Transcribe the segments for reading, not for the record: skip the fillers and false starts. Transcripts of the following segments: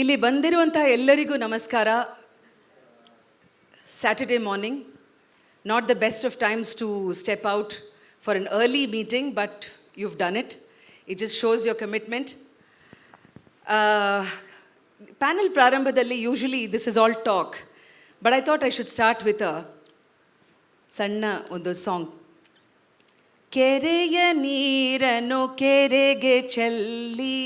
ಇಲ್ಲಿ ಬಂದಿರುವಂತಹ ಎಲ್ಲರಿಗೂ ನಮಸ್ಕಾರ. Saturday morning, not the best of times to step out for an early meeting, but you've done it. It just shows your commitment. Panel prarambhadalli, usually this is all talk, but I thought I should start with a sanna ondu song. ಕೆರೆಯ ನೀರನ್ನು ಕೆರೆಗೆ ಚೆಲ್ಲಿ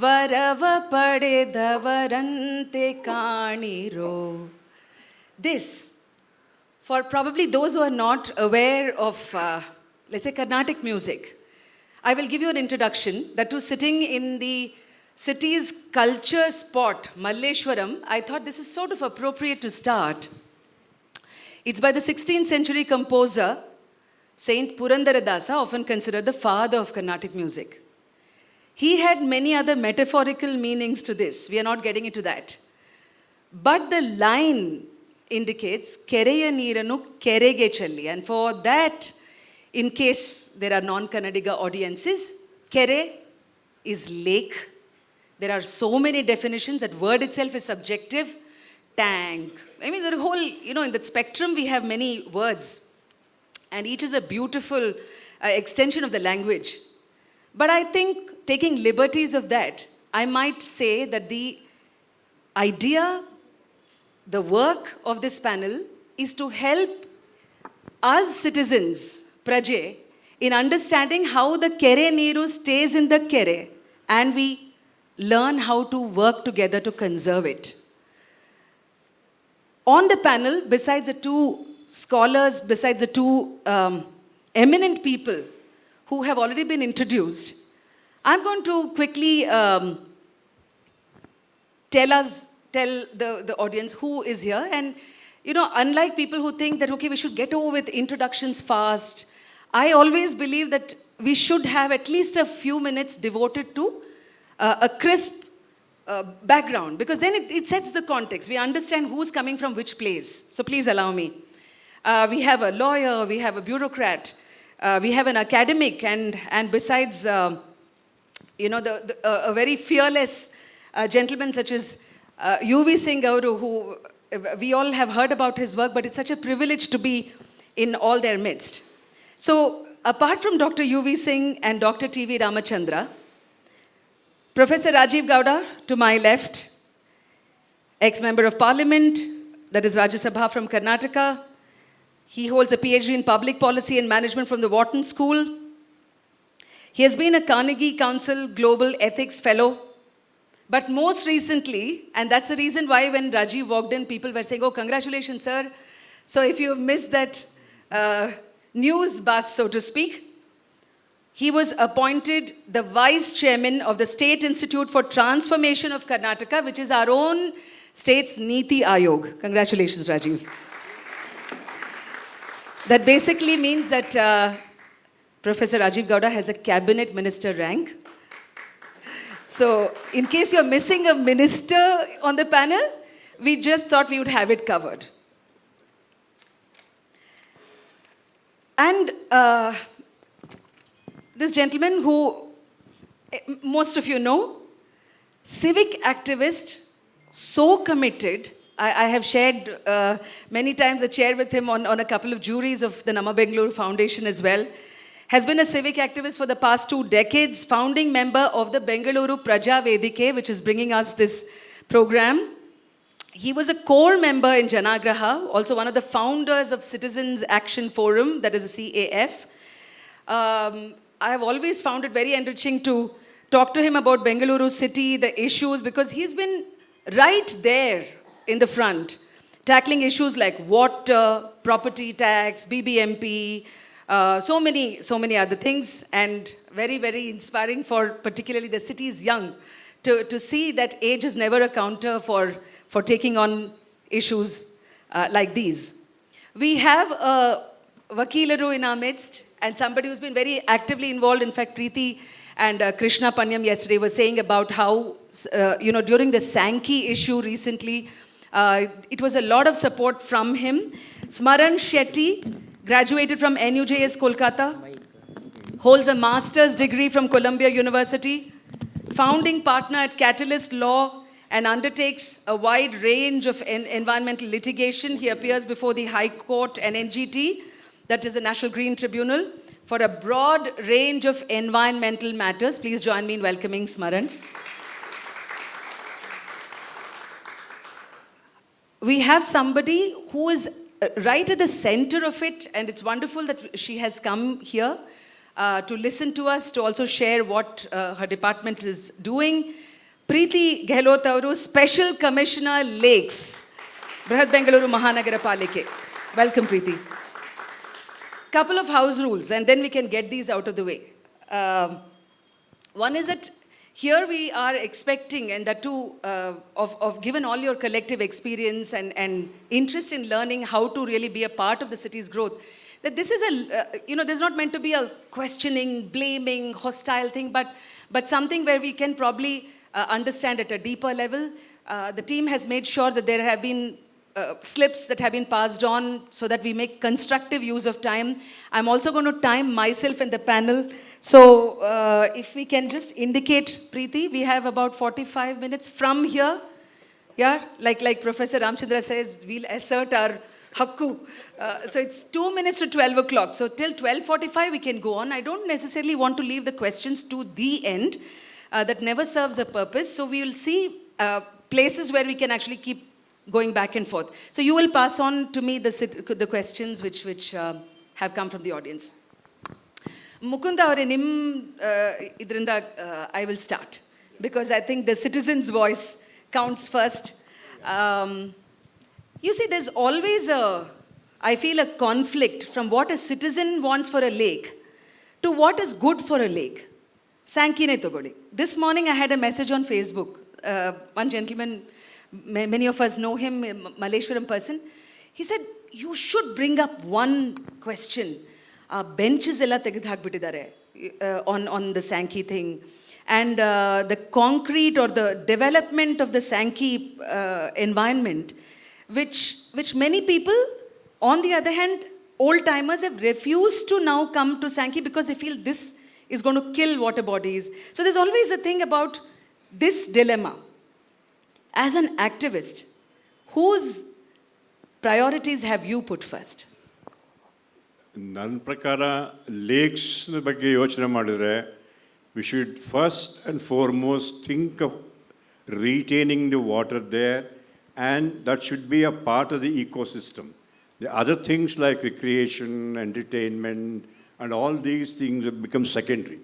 ವರವ ಪಡೆದವರಂತೆ ಕಾಣಿರೋ. This, for probably those who are not aware of, let's say, Carnatic music, I will give you an introduction. That too, sitting in the city's culture spot, Malleshwaram, I thought this is sort of appropriate to start. It's by the 16th century composer, Saint Purandaradasa, often considered the father of Carnatic music. He had many other metaphorical meanings to this. We are not getting into that. But the line indicates Kereya Neeranu Kerege Challi. And for that, in case there are non-Kannadiga audiences, Kere is lake. There are so many definitions. That word itself is subjective. Tank. I mean, the whole, in that spectrum we have many words. And each is a beautiful extension of the language. But I think, taking liberties of that, I might say that the idea, the work of this panel is to help us citizens, Praja, in understanding how the Kere Neeru stays in the Kere, and we learn how to work together to conserve it. On the panel, besides the two scholars, besides the two eminent people who have already been introduced, I'm going to quickly tell the audience who is here. And, unlike people who think that, okay, we should get over with introductions fast, I always believe that we should have at least a few minutes devoted to a crisp background, because then it sets the context. We understand who's coming from which place. So please allow me. We have a lawyer, we have a bureaucrat, we have an academic, and besides, a very fearless gentleman such as UV Singh, who we all have heard about his work, but it's such a privilege to be in all their midst. So, apart from Dr. UV Singh and Dr. TV Ramchandra, Professor Rajeev Gowda to my left, ex-member of parliament, that is Rajya Sabha from Karnataka. He holds a PhD in public policy and management from the Wharton School. He has been a Carnegie Council Global Ethics Fellow. But most recently, and that's the reason why when Rajeev walked in, people were saying, oh, congratulations, sir. So if you have missed that news buzz, so to speak, he was appointed the Vice Chairman of the State Institute for Transformation of Karnataka, which is our own state's Niti Ayog. Congratulations, Rajeev. That basically means that Professor Rajeev Gowda has a cabinet minister rank. So, in case you're missing a minister on the panel, we just thought we would have it covered. And this gentleman who most of you know, civic activist, so committed. I have shared many times a chair with him on a couple of juries of the Namagundlu Foundation as well. Has been a civic activist for the past 2 decades, founding member of the Bengaluru Praja Vedike, which is bringing us this program. He was a core member in Janagraha, also one of the founders of Citizens Action Forum, that is a CAF. I have always found it very enriching to talk to him about Bengaluru city, the issues, because he's been right there in the front, tackling issues like water, property tax, BBMP, so many other things, and very, very inspiring for particularly the city's young to see that age is never a counter for taking on issues like these. We have a Vakilaru in our midst, and somebody who's been very actively involved. In fact, Preeti and Krishna Panyam yesterday was saying about how, during the Sankey issue recently, it was a lot of support from him. Smaran Shetty graduated from NUJS Kolkata, holds a master's degree from Columbia University, founding partner at Catalyst Law and undertakes a wide range of environmental litigation. He appears before the High Court and NGT, that is the National Green Tribunal, for a broad range of environmental matters. Please join me in welcoming Smaran. We have somebody who is right at the center of it, and it's wonderful that she has come here to listen to us, to also share what her department is doing. Preeti Gehlot avaru, Special Commissioner Lakes, Bengaluru Mahanagara Palike. Welcome, Preeti. Couple of house rules, and then we can get these out of the way. One is that here we are expecting, and that too, given all your collective experience and interest in learning how to really be a part of the city's growth, that this is this is not meant to be a questioning, blaming, hostile thing, but something where we can probably understand at a deeper level. The team has made sure that there have been slips that have been passed on so that we make constructive use of time. I'm also going to time myself and the panel. So if we can just indicate, Preeti, we have about 45 minutes from here. Yeah, like Professor Ramchandra says, we'll assert our hakku. So it's 2 minutes to 12 o'clock. So till 12:45 we can go on. I don't necessarily want to leave the questions to the end. That never serves a purpose. So we will see places where we can actually keep going back and forth. So you will pass on to me the questions which have come from the audience. Mukunda aure idrinda I will start, because I think the citizen's voice counts first. You see, there's always I feel a conflict from what a citizen wants for a lake to what is good for a lake. Sankey ne togodi. This morning I had a message on Facebook. One gentleman, many of us know him, a Malaysian person. He said, you should bring up one question. Benches ella tegid hakbittidare on the Sankey thing. And the concrete or the development of the Sankey environment, which many people, on the other hand, old-timers have refused to now come to Sankey because they feel this is going to kill water bodies. So there's always a thing about this dilemma. As an activist, whose priorities have you put first? ನನ್ನ ಪ್ರಕಾರ lakes ಬಗ್ಗೆ ಯೋಚನೆ ಮಾಡಿದರೆ we should first and foremost think of retaining the water there, and that should be a part of the ecosystem. The other things like recreation, entertainment, and all these things have become secondary.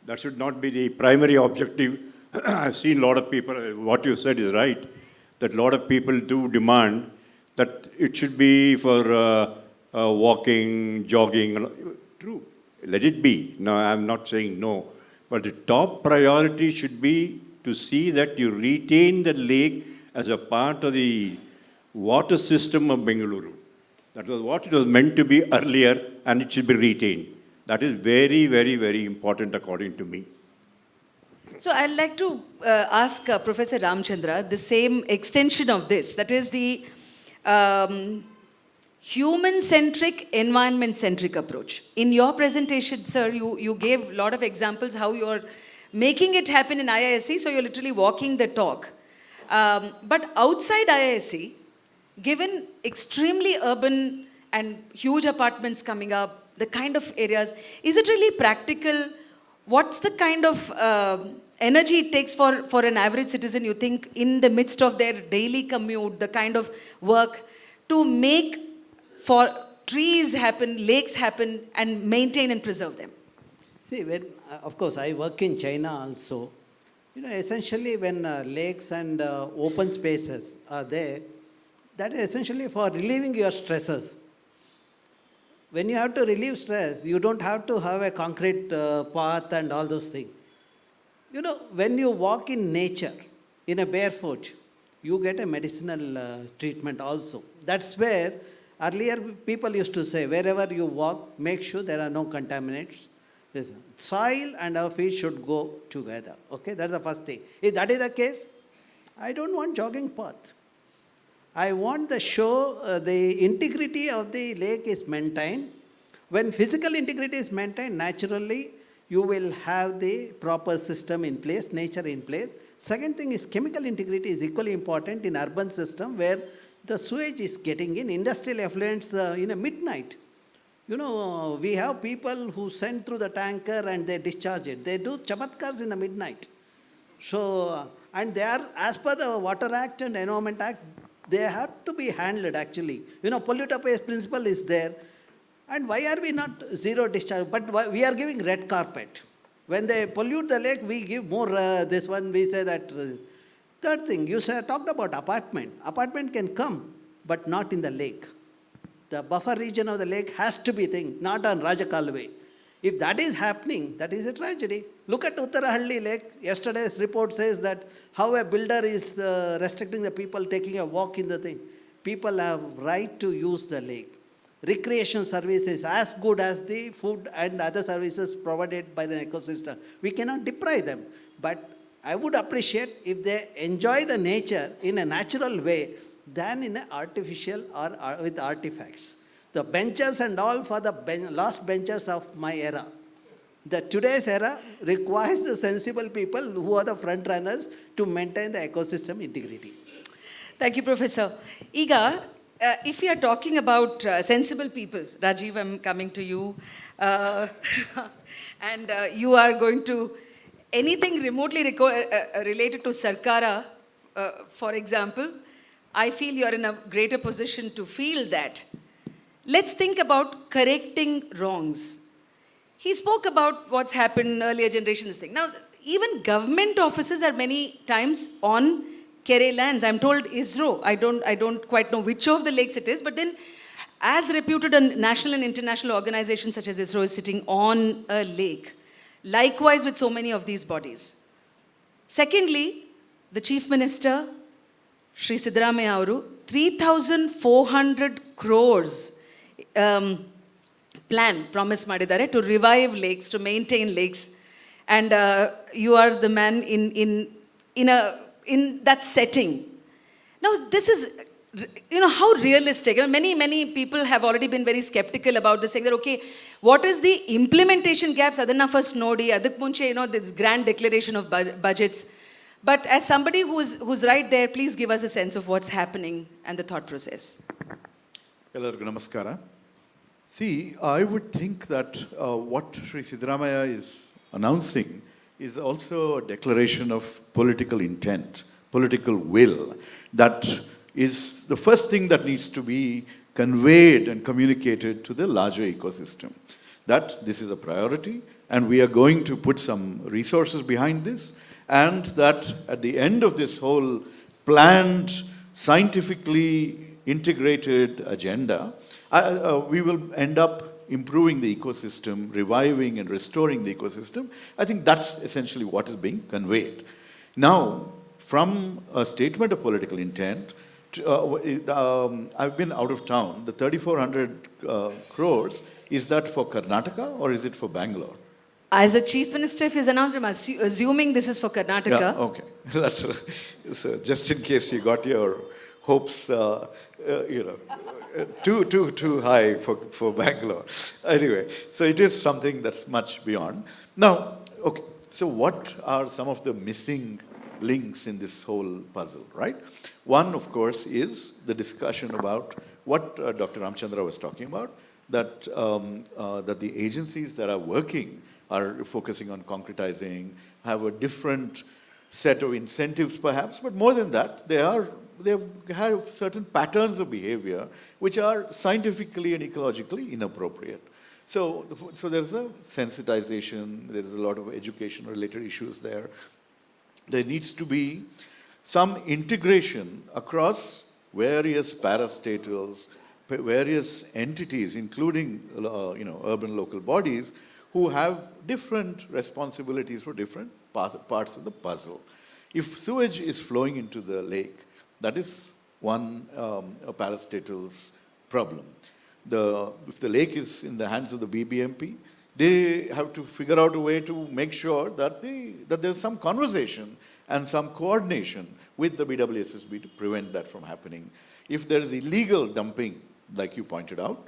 That should not be the primary objective. I've seen a lot of people, what you said is right, that a lot of people do demand that it should be for walking, jogging. True, let it be. No, I'm not saying no. But the top priority should be to see that you retain the lake as a part of the water system of Bengaluru. That was what it was meant to be earlier, and it should be retained. That is very, very, very important according to me. So I'd like to ask Professor Ramchandra the same extension of this. That is the human-centric, environment-centric approach. In your presentation, sir, you gave a lot of examples how you're making it happen in IISC, so you're literally walking the talk. But outside IISC, given extremely urban and huge apartments coming up, the kind of areas, is it really practical? What's the kind of energy it takes for an average citizen, you think, in the midst of their daily commute, the kind of work to make for trees happen, lakes happen, and maintain and preserve them? See, when, of course, I work in China also. Essentially when lakes and open spaces are there, that is essentially for relieving your stresses. When you have to relieve stress, you don't have to have a concrete path and all those things. When you walk in nature, in a barefoot, you get a medicinal treatment also. That's where earlier people used to say, wherever you walk, make sure there are no contaminants. Soil and our feet should go together. Okay, that's the first thing. If that is the case, I don't want jogging path. I want the the integrity of the lake is maintained. When physical integrity is maintained, naturally, you will have the proper system in place, nature in place. Second thing is chemical integrity is equally important in urban system where the sewage is getting in industrial effluents in a midnight. You know, we have people who send through the tanker and they discharge it. They do chamatkars in the midnight. So, and they are, as per the Water Act and Environment Act, they have to be handled actually. You know, polluter pays principle is there. And why are we not zero discharge? But we are giving red carpet. When they pollute the lake, we give more this one, we say that. Third thing, you talked about apartment. Apartment can come, but not in the lake. The buffer region of the lake has to be not on Rajakalve. If that is happening, that is a tragedy. Look at Uttarahalli Lake. Yesterday's report says that how a builder is restricting the people taking a walk in the thing. People have right to use the lake. Recreation service is as good as the food and other services provided by the ecosystem. We cannot deprive them. But I would appreciate if they enjoy the nature in a natural way than in an artificial or with artifacts. The benches and all for the lost benches of my era. The today's era requires the sensible people who are the front runners to maintain the ecosystem integrity. Thank you, Professor. Iga, if we are talking about sensible people, Rajeev, I'm coming to you. And you are going to, anything remotely related to Sarkara, for example, I feel you are in a greater position to feel that. Let's think about correcting wrongs. He spoke about what's happened in earlier generations. Now, even government offices are many times on Kere lands. I'm told ISRO. I don't quite know which of the lakes it is, but then as reputed a national and international organization such as ISRO is sitting on a lake. Likewise with so many of these bodies. Secondly, the Chief Minister, Shri Siddaramaiah avaru, 3,400 crores plan, promise madidare to revive lakes, to maintain lakes. And you are the man in that setting. Now, this is, how realistic. Many people have already been very skeptical about this, saying that, okay, what is the implementation gaps? Adanna first nodi, adak munche, this grand declaration of budgets. But as somebody who's right there, please give us a sense of what's happening and the thought process. Ellargu namaskara. See, I would think that what Sri Siddaramaiah is announcing is also a declaration of political intent, political will. That is the first thing that needs to be conveyed and communicated to the larger ecosystem. That this is a priority and we are going to put some resources behind this, and that at the end of this whole planned, scientifically integrated agenda, we will end up improving the ecosystem, reviving and restoring the ecosystem. I think that's essentially what is being conveyed. Now, from a statement of political intent, I've been out of town. The 3,400 crores, is that for Karnataka or is it for Bangalore? As a Chief Minister, if he's announced, I'm assuming this is for Karnataka. Yeah, okay. That's so just in case you got your hopes, too high for Bangalore. Anyway, so it is something that's much beyond. Now, okay, so what are some of the missing links in this whole puzzle, right? One, of course, is the discussion about what Dr. Ramchandra was talking about, that the agencies that are working are focusing on concretizing, have a different set of incentives perhaps, but more than that, they have certain patterns of behavior which are scientifically and ecologically inappropriate. So there's a sensitization, there's a lot of education-related issues there. There needs to be some integration across various parastatals, various entities, including urban local bodies, who have different responsibilities for different parts of the puzzle. If sewage is flowing into the lake, that is one parastatal's problem. If the lake is in the hands of the BBMP, they have to figure out a way to make sure that there's some conversation and some coordination with the BWSSB to prevent that from happening. If there is illegal dumping, like you pointed out,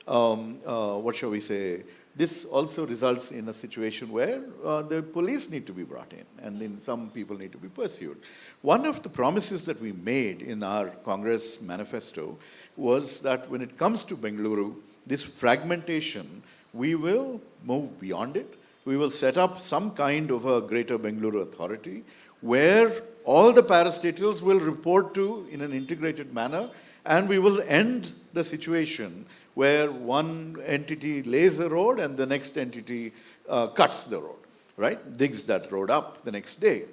what shall we say, this also results in a situation where the police need to be brought in, and then some people need to be pursued. One of the promises that we made in our Congress manifesto was that when it comes to Bengaluru, this fragmentation, we will move beyond it. We will set up some kind of a greater Bengaluru authority where all the parastatals will report to in an integrated manner, and we will end the situation where one entity lays the road and the next entity cuts the road, right? Digs that road up the next day.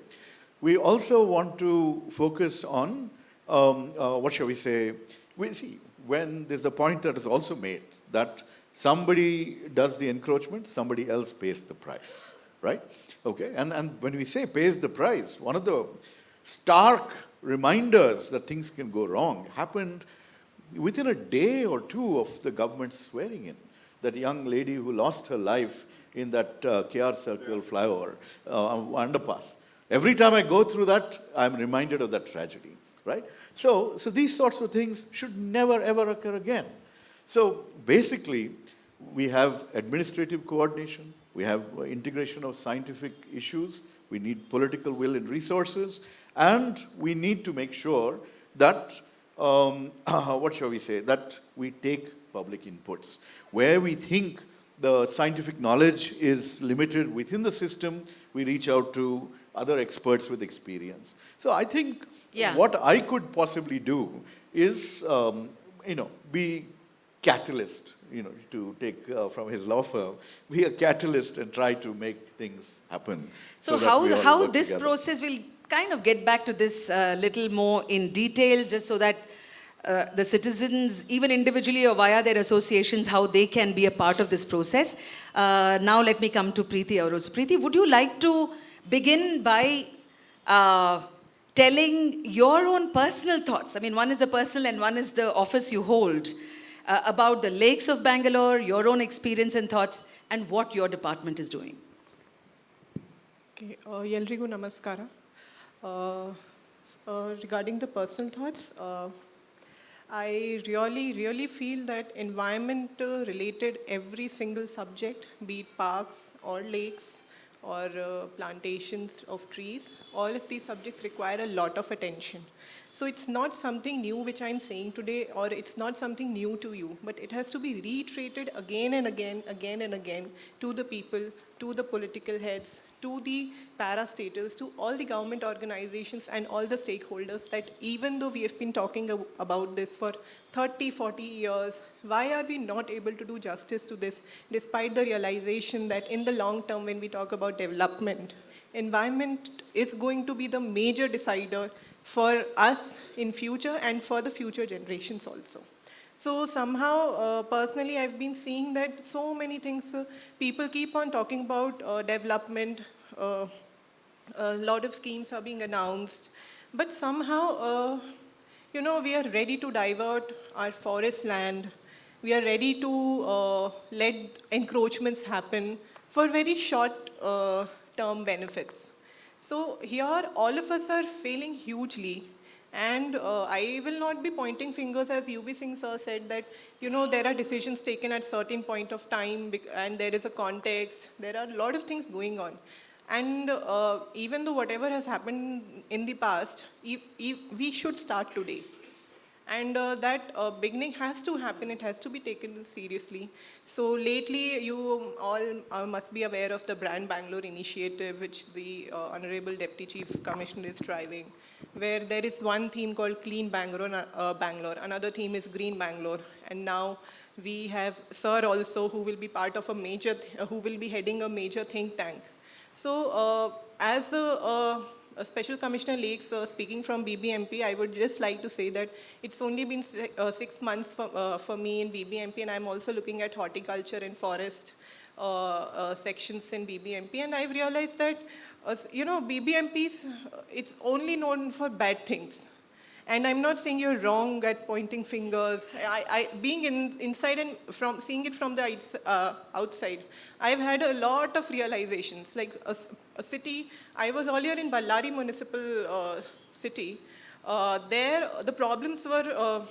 We also want to focus on, what shall we say, we see when there's a point that is also made that somebody does the encroachment, somebody else pays the price, right? Okay, and when we say pays the price, one of the stark reminders that things can go wrong happened within a day or two of the government swearing in. That young lady who lost her life in that KR Circle flyover underpass. Every time I go through that, I'm reminded of that tragedy, right? So these sorts of things should never ever occur again. So basically, we have administrative coordination, we have integration of scientific issues, we need political will and resources, and we need to make sure that what shall we say, that we take public inputs. Where we think the scientific knowledge is limited within the system, we reach out to other experts with experience. So I think what I could possibly do is, be catalyst, to take from his law firm, be a catalyst and try to make things happen. So that we all how work this together. process will kind of get back to this little more in detail, just so that the citizens, even individually or via their associations, how they can be a part of this process. Now let me come to Preeti. So Preeti, would you like to begin by telling your own personal thoughts? I mean, one is the personal and one is the office you hold, about the lakes of Bangalore, your own experience and thoughts, and what your department is doing. Okay, Yelrigu Namaskara. Regarding the personal thoughts, I really feel that environment-related every single subject, be it parks or lakes or plantations of trees, all of these subjects require a lot of attention. So it's not something new which I'm saying today, or it's not something new to you, but it has to be reiterated again and again to the people, to the political heads, to the parastatals, to all the government organizations and all the stakeholders, that even though we have been talking about this for 30, 40 years, why are we not able to do justice to this, despite the realization that in the long term, when we talk about development, environment is going to be the major decider for us in future and for the future generations also. So somehow, personally, I've been seeing that so many things, people keep on talking about development, a lot of schemes are being announced, but somehow, we are ready to divert our forest land, we are ready to let encroachments happen for very short term benefits. So here, all of us are failing hugely. And I will not be pointing fingers, as UB Singh sir said, that, there are decisions taken at certain point of time and there is a context. There are a lot of things going on. And even though whatever has happened in the past, we should start today. And that beginning has to happen, it has to be taken seriously. So lately, you all must be aware of the Brand Bangalore initiative, which the Honorable Deputy Chief Commissioner is driving, where there is one theme called Clean Bangalore, another theme is Green Bangalore, and now we have Sir also, who will be part of who will be heading a major think tank. So as a Special Commissioner Lakes, speaking from BBMP, I would just like to say that it's only been 6 months for me in BBMP, and I'm also looking at horticulture and forest sections in BBMP, and I've realized that, BBMPs, it's only known for bad things. And I'm not saying you're wrong at pointing fingers. Being inside and seeing it from the outside, I've had a lot of realizations. Like a city, I was earlier in Ballari Municipal City. There, the problems were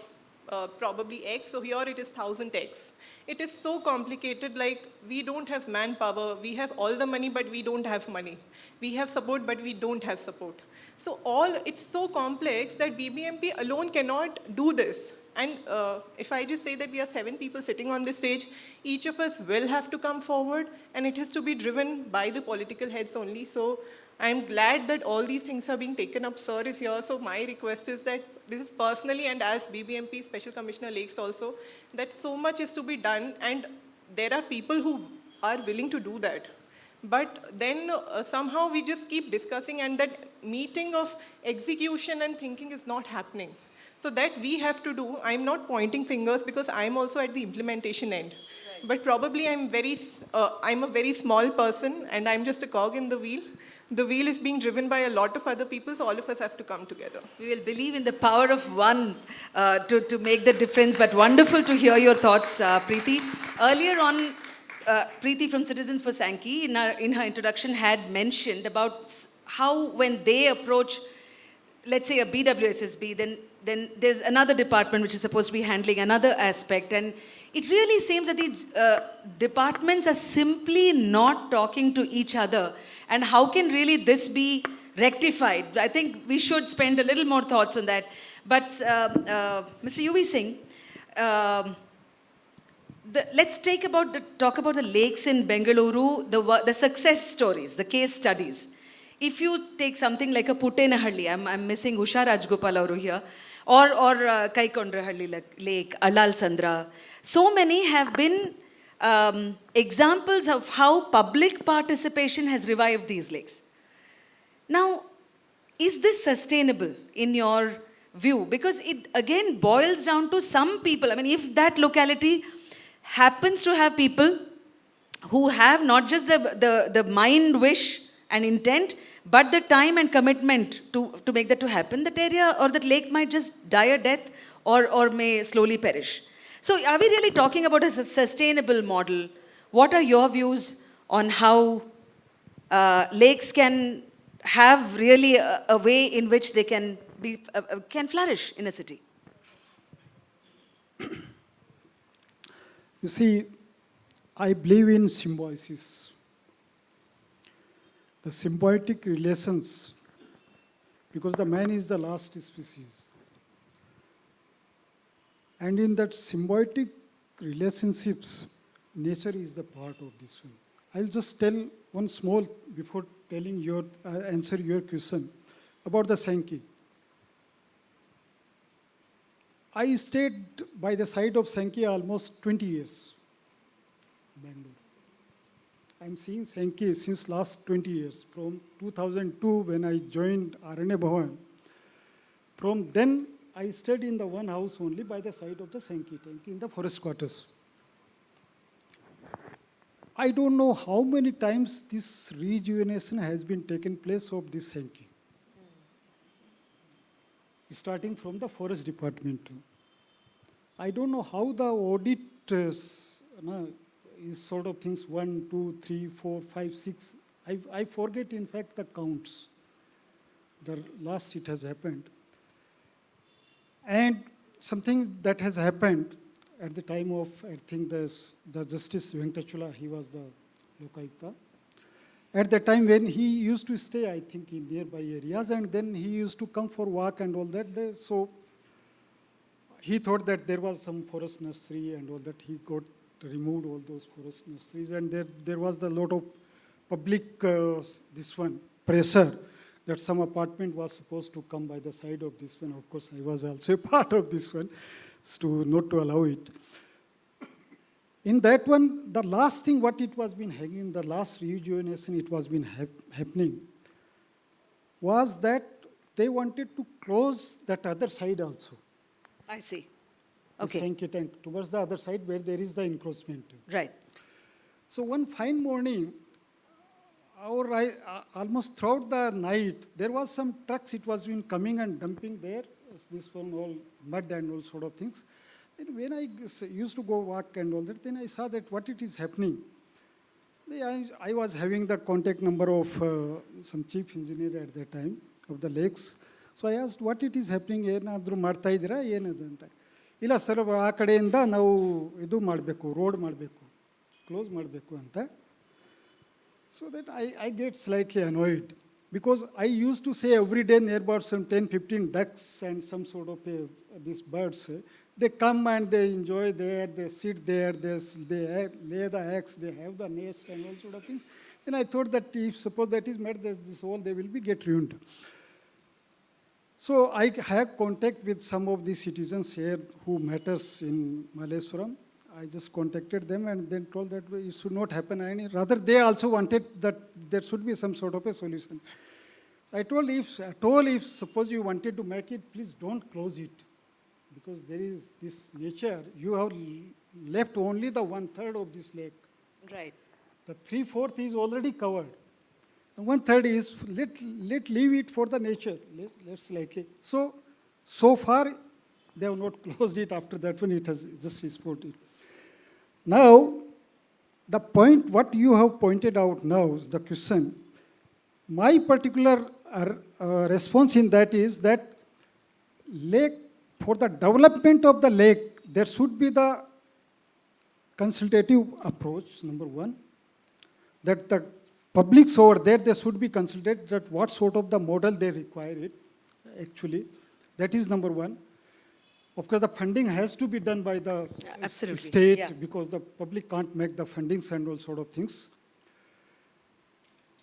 probably X, so here it is 1000X. It is so complicated, like we don't have manpower, we have all the money but we don't have money. We have support but we don't have support. So it's so complex that BBMP alone cannot do this. And if I just say that we are 7 people sitting on this stage, each of us will have to come forward and it has to be driven by the political heads only. So I'm glad that all these things are being taken up. Sir is here, so my request is that this is personally and as BBMP Special Commissioner Lakes also, that so much is to be done and there are people who are willing to do that. But then somehow we just keep discussing and that meeting of execution and thinking is not happening. So that we have to do. I'm not pointing fingers because I'm also at the implementation end. Right. But probably I'm a very small person and I'm just a cog in the wheel. The wheel is being driven by a lot of other people, so all of us have to come together. We will believe in the power of one to make the difference, but wonderful to hear your thoughts, Preeti. Earlier on, Preeti from Citizens for Sankey, in her introduction, had mentioned about how when they approach, let's say, a BWSSB, then there's another department which is supposed to be handling another aspect. And it really seems that these departments are simply not talking to each other. And how can really this be rectified? I think we should spend a little more thoughts on that. But Mr. UV Singh, let's talk about the lakes in Bengaluru, the success stories, the case studies. If you take something like a Puttenahalli, I'm missing Usha Rajgopal over here, or Kaikondrahalli Lake, Allal Sandra. So many have been examples of how public participation has revived these lakes. Now, is this sustainable in your view? Because it again boils down to some people. I mean, if that locality happens to have people who have not just the mind, wish and intent, but the time and commitment to make that to happen, that area or that lake might just die a death or may slowly perish. So are we really talking about a sustainable model? What are your views on how lakes can have really a way in which they can flourish in a city? You see, I believe in symbiosis. The symbiotic relations, because the man is the last species. And in that symbiotic relationships, nature is the part of this one. I'll just tell one small, before telling answer your question, about the Sankey. I stayed by the side of Sankey almost 20 years, Bangalore. I'm seeing Sankey since last 20 years, from 2002 when I joined Aranya Bhavan. From then, I stayed in the one house only by the side of the Sankey tank in the forest quarters. I don't know how many times this rejuvenation has been taken place of this Sankey. Starting from the forest department. I don't know how the audit is sort of things 1, 2, 3, 4, 5, 6. I forget in fact the counts. The last it has happened. And something that has happened at the time of, I think, the Justice Venkatachula, he was the Lokayukta. At the time when he used to stay, I think, in nearby areas, and then he used to come for walk and all that. So he thought that there was some forest nursery and all that. He got removed all those forest nurseries, and there was a lot of public pressure that some apartment was supposed to come by the side of this one. Of course, I was also a part of this one, not to allow it. In that one, the last thing what it was been hanging, the last rejuvenation it was been happening, was that they wanted to close that other side also. I see. Okay. The Sankey tank, towards the other side where there is the encroachment. Right. So one fine morning, almost throughout the night, there was some trucks, it was been coming and dumping there, this one all mud and all sort of things. And when I used to go walk and all that, then I saw that what it is happening. I was having the contact number of some chief engineer at that time of the lakes. So I asked what it is happening, ಇಲ್ಲ sir ಆ ಕಡೆಯಿಂದ ನಾವು ಇದು ಮಾಡಬೇಕು, road ಮಾಡಬೇಕು, close ಮಾಡಬೇಕು ಅಂತ. So that I get slightly annoyed because I used to say every day near about some 10-15 ducks and some sort of these birds, they come and they enjoy there, they sit there, they lay the eggs, they have the nest and all sort of things. Then I thought that if suppose that is met, this whole they will be get ruined. So I have contact with some of the citizens here who matters in Malleswaram. I just contacted them and then told that it should not happen. Rather, they also wanted that there should be some sort of a solution. I told if suppose you wanted to make it, please don't close it. Because there is this nature, you have left only the 1/3 of this lake. Right. The 3/4 is already covered. The 1/3 is, let leave it for the nature, let's lightly. So far, they have not closed it. After that one, it has just exploded. Now, the point, what you have pointed out now is the question. My particular response in that is that lake, for the development of the lake, there should be the consultative approach, number one. That the publics over there, they should be consulted that what sort of the model they require it, actually. That is number one. Of course, the funding has to be done by the state, because the public can't make the fundings and all sort of things.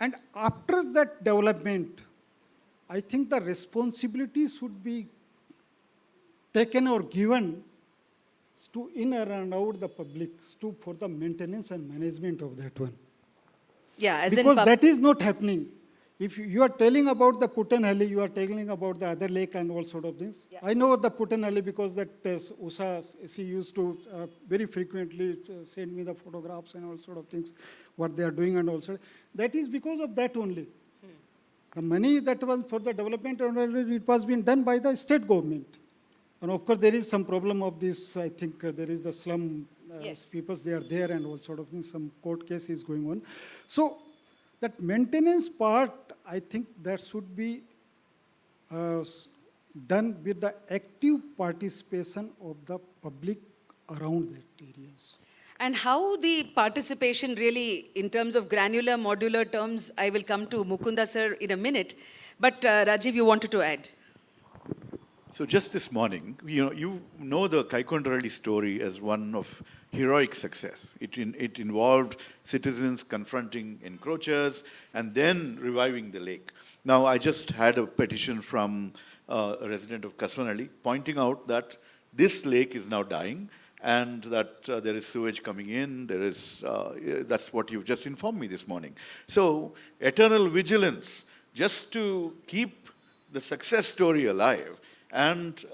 And after that development, I think the responsibility should be taken or given to in and around the public for the maintenance and management of that one. Yeah, as because in that is not happening. If you are telling about the Putanhalli, you are telling about the other lake and all sort of things. Yeah. I know the Putanhalli because that Usha, she used to very frequently send me the photographs and all sort of things, what they are doing and also. That is because of that only. The money that was for the development, it was being done by the state government. And of course, there is some problem of this. I think there is the slum people, they are there and all sort of things. Some court case is going on. So that maintenance part, I think that should be done with the active participation of the public around that areas. And how the participation really, in terms of granular, modular terms, I will come to Mukunda sir in a minute. But Rajeev, you wanted to add? So just this morning, you know the Kaikondralli story as one of heroic success. It involved citizens confronting encroachers and then reviving the lake. Now, I just had a petition from a resident of Kasvanhalli pointing out that this lake is now dying and that there is sewage coming in. That's what you've just informed me this morning. So, eternal vigilance just to keep the success story alive. And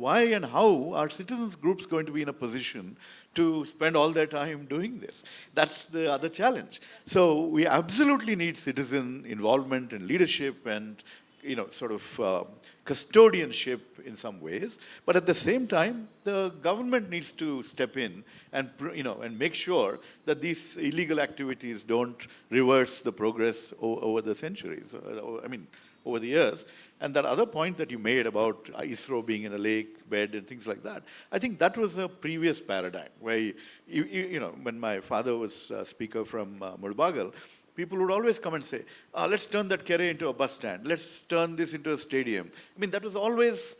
why and how are citizens groups going to be in a position to spend all their time doing this? That's the other challenge. So we absolutely need citizen involvement and leadership and sort of custodianship in some ways. But at the same time, the government needs to step in and make sure that these illegal activities don't reverse the progress over the centuries. Over the years. And that other point that you made about ISRO being in a lake bed and things like that, I think that was a previous paradigm where, when my father was speaker from Mulbagal, people would always come and say, let's turn that Kere into a bus stand. Let's turn this into a stadium. That was always,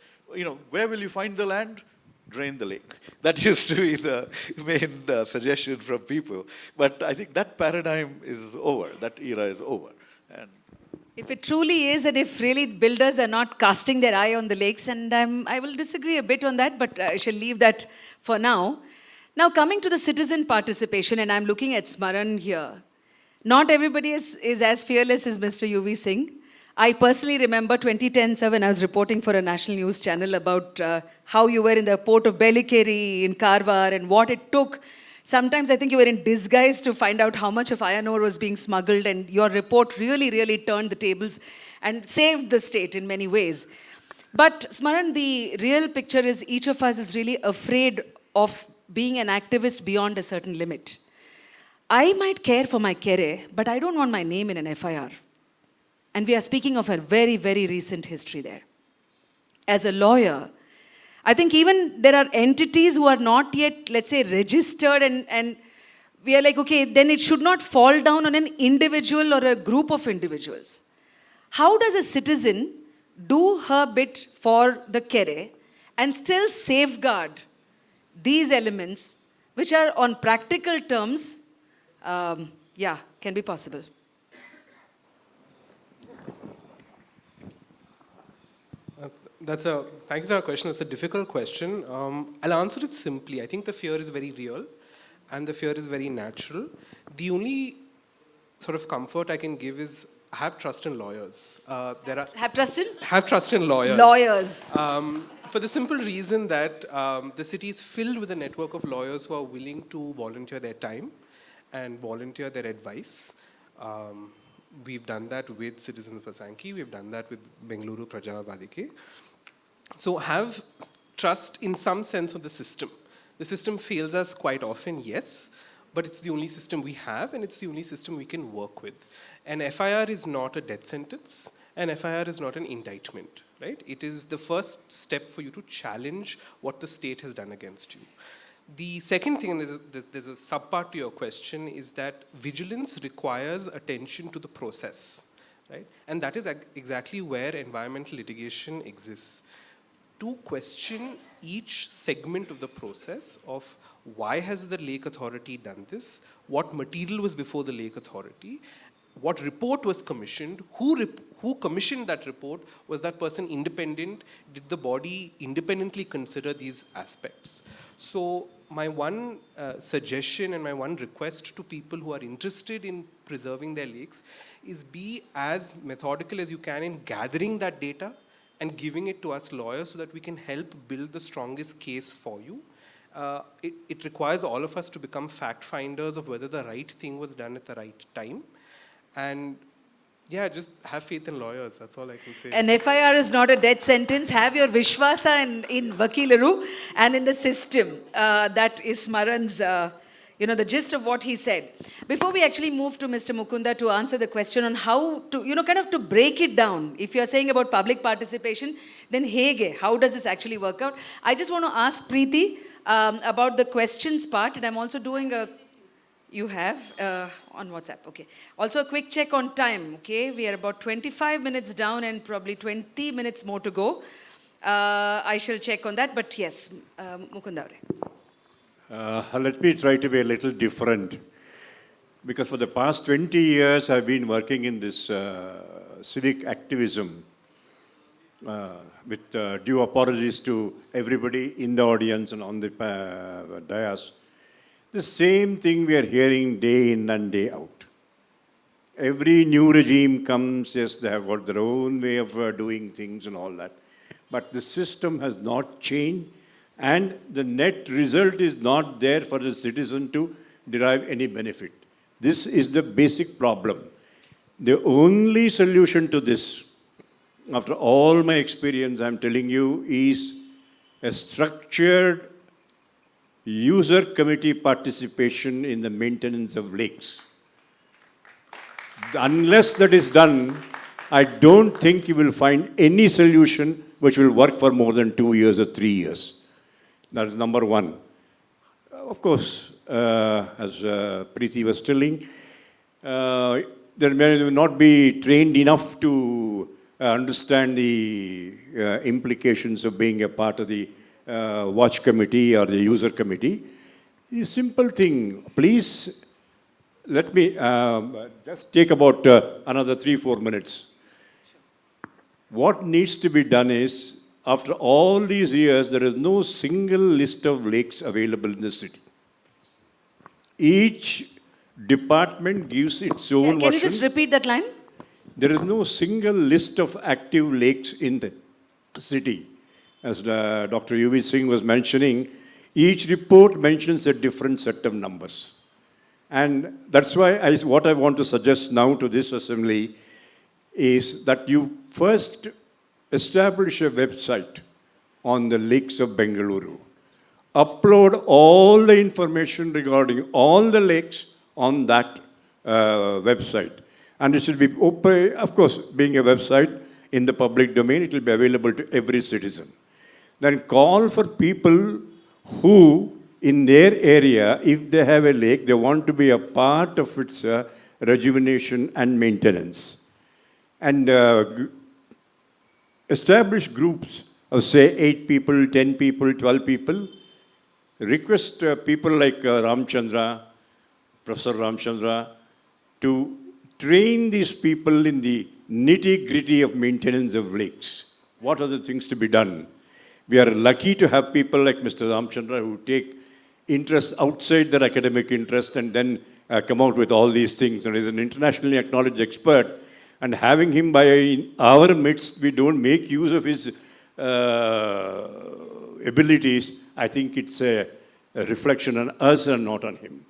where will you find the land? Drain the lake. That used to be the main suggestion from people. But I think that paradigm is over. That era is over. And if it truly is, and if really builders are not casting their eye on the lakes, and I will disagree a bit on that, but I shall leave that for now. Now, coming to the citizen participation, and I'm looking at Smaran here. Not everybody is as fearless as Mr. UV Singh. I personally remember 2010, sir, when I was reporting for a national news channel about how you were in the port of Vedike in Karwar and what it took. Sometimes I think you were in disguise to find out how much of iron ore was being smuggled, and your report really, really turned the tables and saved the state in many ways. But Smaran, the real picture is each of us is really afraid of being an activist beyond a certain limit. I might care for my Kere, but I don't want my name in an FIR. And we are speaking of a very, very recent history there. As a lawyer, I think even there are entities who are not yet, let's say, registered, and we are like, okay, then it should not fall down on an individual or a group of individuals. How does a citizen do her bit for the Kere and still safeguard these elements which are on practical terms, can be possible? Thank you for that question. It's a difficult question. I'll answer it simply. I think the fear is very real and the fear is very natural. The only sort of comfort I can give is have trust in lawyers. Have trust in? Have trust in lawyers. Lawyers. For the simple reason that the city is filled with a network of lawyers who are willing to volunteer their time and volunteer their advice. We've done that with Citizens for Sankey. We've done that with Bengaluru, Praja, Vedike. So have trust in some sense of the system. The system fails us quite often, yes, but it's the only system we have and it's the only system we can work with. An FIR is not a death sentence. An FIR is not an indictment, right? It is the first step for you to challenge what the state has done against you. The second thing, and there's a sub-part to your question, is that vigilance requires attention to the process, right? And that is exactly where environmental litigation exists. To question each segment of the process of why has the lake authority done this, what material was before the lake authority, what report was commissioned, who commissioned that report, was that person independent, did the body independently consider these aspects? So my one suggestion and my one request to people who are interested in preserving their lakes is be as methodical as you can in gathering that data and giving it to us lawyers so that we can help build the strongest case for you. It requires all of us to become fact finders of whether the right thing was done at the right time. And yeah, just have faith in lawyers. That's all I can say. An FIR is not a death sentence. Have your Vishwasa in Vakilaru and in the system. That is Smaran's, the gist of what he said. Before we actually move to Mr. Mukunda to answer the question on how to, kind of to break it down. If you're saying about public participation, then hege, how does this actually work out? I just want to ask Preeti about the questions part, and I'm also doing a You have on WhatsApp, okay. Also a quick check on time, okay. We are about 25 minutes down and probably 20 minutes more to go. I shall check on that, but yes, Mukunda. Let me try to be a little different. Because for the past 20 years, I've been working in this civic activism with due apologies to everybody in the audience and on the dais. The same thing we are hearing day in and day out. Every new regime comes, yes, they have got their own way of doing things and all that. But the system has not changed, and the net result is not there for the citizen to derive any benefit. This is the basic problem. The only solution to this, after all my experience, I'm telling you, is a structured user committee participation in the maintenance of lakes. Unless that is done, I don't think you will find any solution which will work for more than 2 years or 3 years. That is number one. Of course, as Preeti was telling, there may not be trained enough to understand the implications of being a part of the watch committee or the user committee. A simple thing, please let me just take about another 3-4 minutes. What needs to be done is, after all these years, there is no single list of lakes available in the city. Each department gives its own version. Can you just repeat that line? There is no single list of active lakes in the city. As Dr. U.V. Singh was mentioning, each report mentions a different set of numbers. And that's why what I want to suggest now to this assembly is that you first establish a website on the lakes of Bengaluru. Upload all the information regarding all the lakes on that website. And it should be open, of course, being a website in the public domain, it will be available to every citizen. then call for people who, in their area, if they have a lake, they want to be a part of its rejuvenation and maintenance. And establish groups of, say, 8 people, 10 people, 12 people. Request people like Ramchandra, Professor Ramchandra, to train these people in the nitty-gritty of maintenance of lakes. What are the things to be done? We are lucky to have people like Mr. Ramchandra who take interest outside their academic interest and then come out with all these things. And is an internationally acknowledged expert. And having him by our midst, we don't make use of his abilities. I think it's a reflection on us and not on him.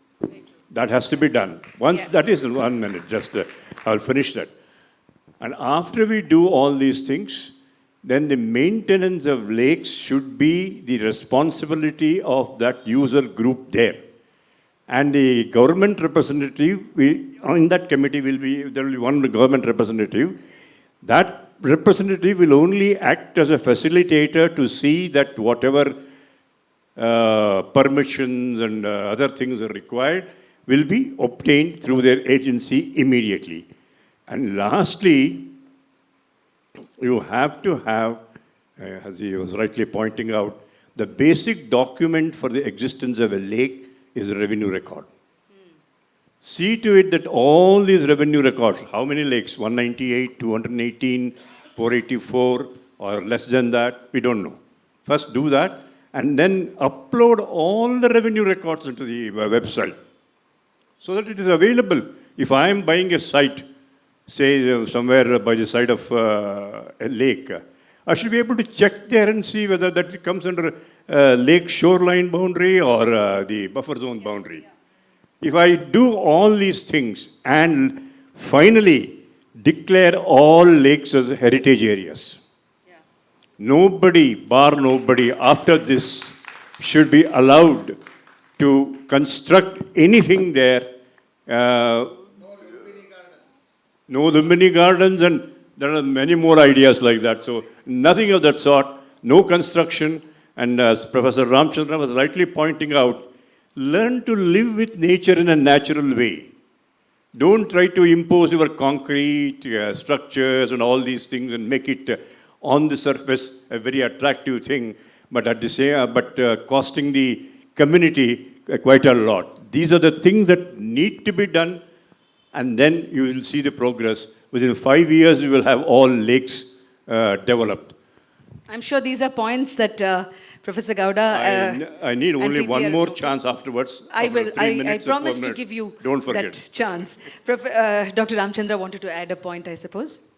That has to be done. Once that is 1 minute, just I'll finish that. And after we do all these things, then the maintenance of lakes should be the responsibility of that user group there. And the government representative, in that committee there will be one government representative. That representative will only act as a facilitator to see that whatever permissions and other things are required will be obtained through their agency immediately. And lastly, you have to have, as he was rightly pointing out, the basic document for the existence of a lake is a revenue record. See to it that all these revenue records, how many lakes, 198, 218, 484, or less than that, we don't know. First do that, and then upload all the revenue records into the website so that it is available. If I am buying a site, say somewhere by the side of a lake, I should be able to check there and see whether that comes under lake shoreline boundary or the buffer zone boundary. If I do all these things and finally declare all lakes as heritage areas, nobody, bar nobody, after this should be allowed to construct anything there. No Lumbini gardens, and there are many more ideas like that. So nothing of that sort, no construction. And as Professor Ramchandra was rightly pointing out, learn to live with nature in a natural way. Don't try to impose your concrete structures and all these things and make it on the surface a very attractive thing, but at the same, costing the community quite a lot. These are the things that need to be done, and then you will see the progress. Within 5 years, you will have all lakes developed. I'm sure these are points that Professor Gowda... I need only one more chance afterwards. I will. I promise to give you that chance. Dr. Ramchandra wanted to add a point, I suppose.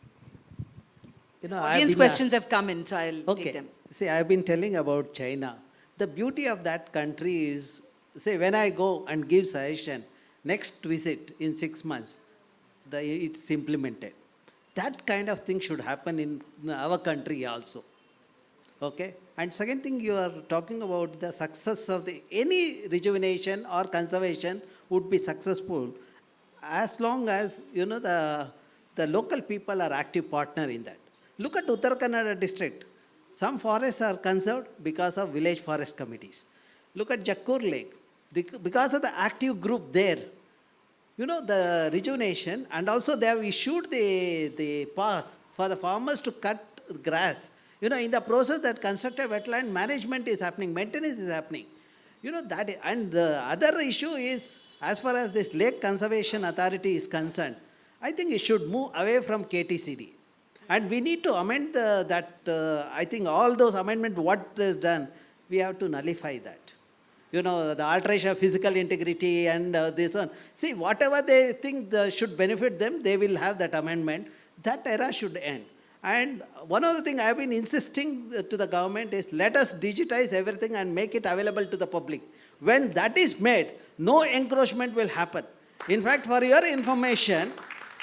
You know, Audience questions have come in, so I'll take them. See, I've been telling about China. The beauty of that country is, say, when I go and give suggestion, next visit in 6 months, it's implemented. That kind of thing should happen in our country also. Okay? And second thing, you are talking about the success of any rejuvenation or conservation would be successful as long as, you know, the local people are active partner in that. Look at Uttar Kannada district. Some forests are conserved because of village forest committees. Look at Jakkur Lake. Because of the active group there, you know, the rejuvenation, and also they have issued the pass for the farmers to cut grass. You know, in the process that constructed wetland management is happening, maintenance is happening. You know, and the other issue is, as far as this Lake Conservation Authority is concerned, I think it should move away from KTCD. And we need to amend I think all those amendments, what is done, we have to nullify that. You know, the alteration of physical integrity and this one. See, whatever they think should benefit them, they will have that amendment. That era should end. And one of the things I have been insisting to the government is, let us digitize everything and make it available to the public. When that is made, no encroachment will happen. In fact, for your information,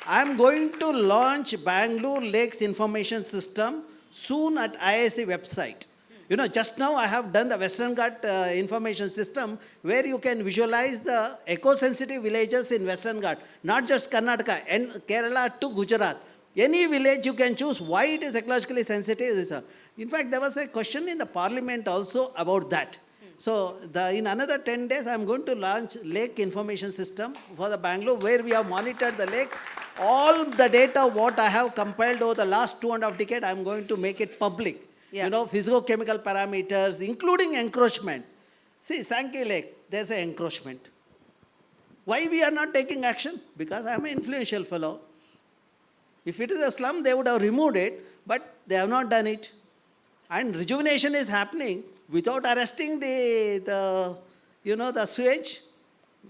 I am going to launch Bengaluru Lakes Information System soon at IISC website. You know, just now I have done the Western Ghat information system where you can visualize the eco-sensitive villages in Western Ghat, not just Karnataka, and Kerala to Gujarat. Any village you can choose why it is ecologically sensitive. In fact, there was a question in the parliament also about that. So in another 10 days, I'm going to launch lake information system for the Bangalore, where we have monitored the lake. All the data, what I have compiled over the last 2.5 decades, I'm going to make it public. Yeah. You know, physicochemical parameters, including encroachment. See, Sankey Lake, there's an encroachment. Why we are not taking action? Because I'm an influential fellow. If it is a slum, they would have removed it, but they have not done it. And rejuvenation is happening without arresting the sewage,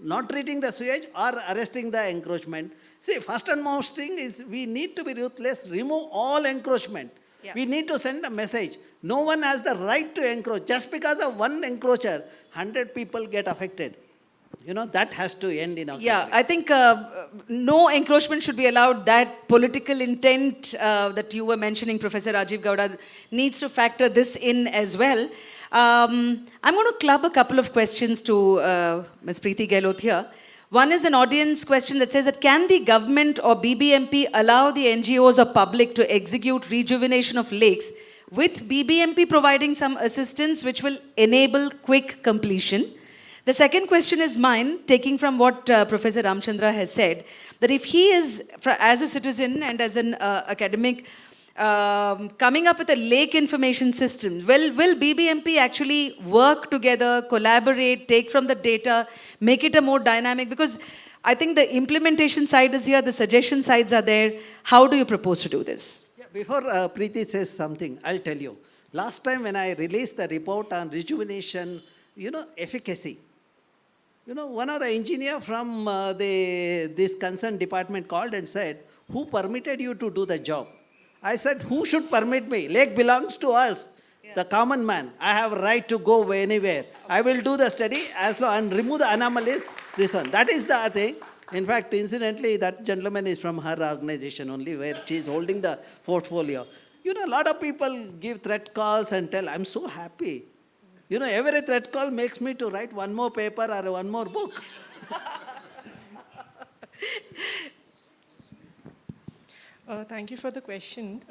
not treating the sewage or arresting the encroachment. See, first and most thing is we need to be ruthless, remove all encroachment. Yeah. We need to send a message. No one has the right to encroach. Just because of one encroacher, 100 people get affected. You know, that has to end in our country. I think no encroachment should be allowed. That political intent that you were mentioning, Professor Rajeev Gowda, needs to factor this in as well. I'm going to club a couple of questions to Ms. Preeti Gehlot here. One is an audience question that says that can the government or BBMP allow the NGOs or public to execute rejuvenation of lakes with BBMP providing some assistance which will enable quick completion? The second question is mine, taking from what Professor Ramchandra has said, that if he is, as a citizen and as an academic, coming up with a lake information system, will BBMP actually work together, collaborate, take from the data, make it a more dynamic? Because I think the implementation side is here, the suggestion sides are there. How do you propose to do this? Yeah, before Preeti says something, I'll tell you. Last time when I released the report on rejuvenation, efficacy, one of the engineer from this concerned department called and said, who permitted you to do the job? I said, who should permit me? Lake belongs to us, the common man. I have a right to go anywhere. I will do the study as long and remove the anomalies, this one. That is the thing. In fact, incidentally, that gentleman is from her organization only, where she is holding the portfolio. A lot of people give threat calls and tell, I'm so happy. Every threat call makes me to write one more paper or one more book. Thank you for the question.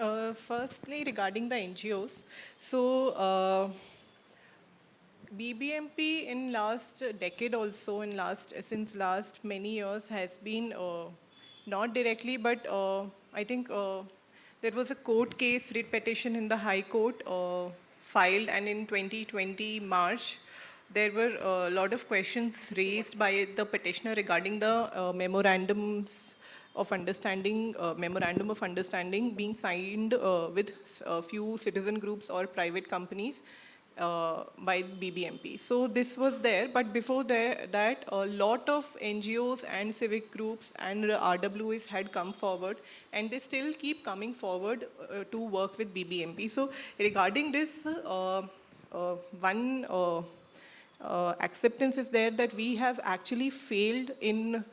Firstly, regarding the NGOs, so BBMP in last decade also, since last many years has been not directly, but I think there was a court case, writ petition in the High Court filed, and in 2020 March, there were a lot of questions raised by the petitioner regarding the memorandum of understanding being signed with a few citizen groups or private companies by BBMP. So this was there, but before that, a lot of NGOs and civic groups and RWAs had come forward, and they still keep coming forward to work with BBMP. So regarding this, one acceptance is there that we have actually failed in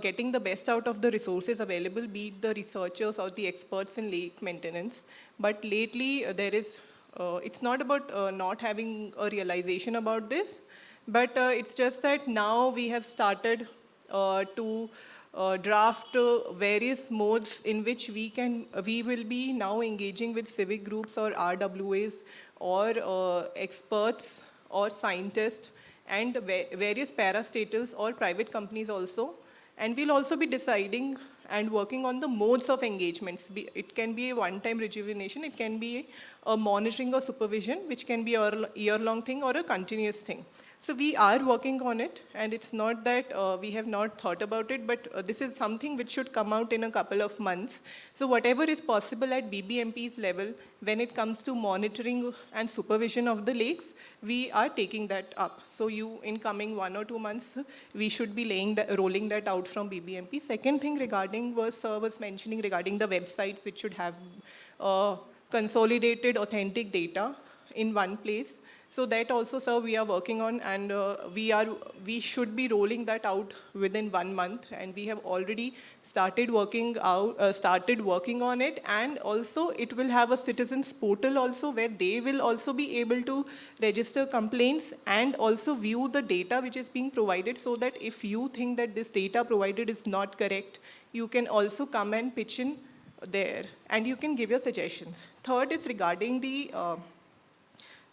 getting the best out of the resources available, be it the researchers or the experts in lake maintenance. But lately, there is, it's not about not having a realization about this, but it's just that now we have started to draft various modes in which we will be now engaging with civic groups or RWAs or experts or scientists and various parastatals or private companies also. And we'll also be deciding and working on the modes of engagements. It can be a one-time rejuvenation, it can be a monitoring or supervision, which can be a year-long thing or a continuous thing. So we are working on it, and it's not that we have not thought about it, but this is something which should come out in a couple of months. So whatever is possible at BBMP's level, when it comes to monitoring and supervision of the lakes, we are taking that up. So in coming 1 or 2 months, we should be rolling that out from BBMP. Second thing was mentioning regarding the websites, which should have consolidated authentic data in one place. So that also, sir, we are working on, and we should be rolling that out within 1 month, and we have already started working on it, and also it will have a citizens portal also, where they will also be able to register complaints and also view the data which is being provided, so that if you think that this data provided is not correct, you can also come and pitch in there, and you can give your suggestions. Third is regarding the,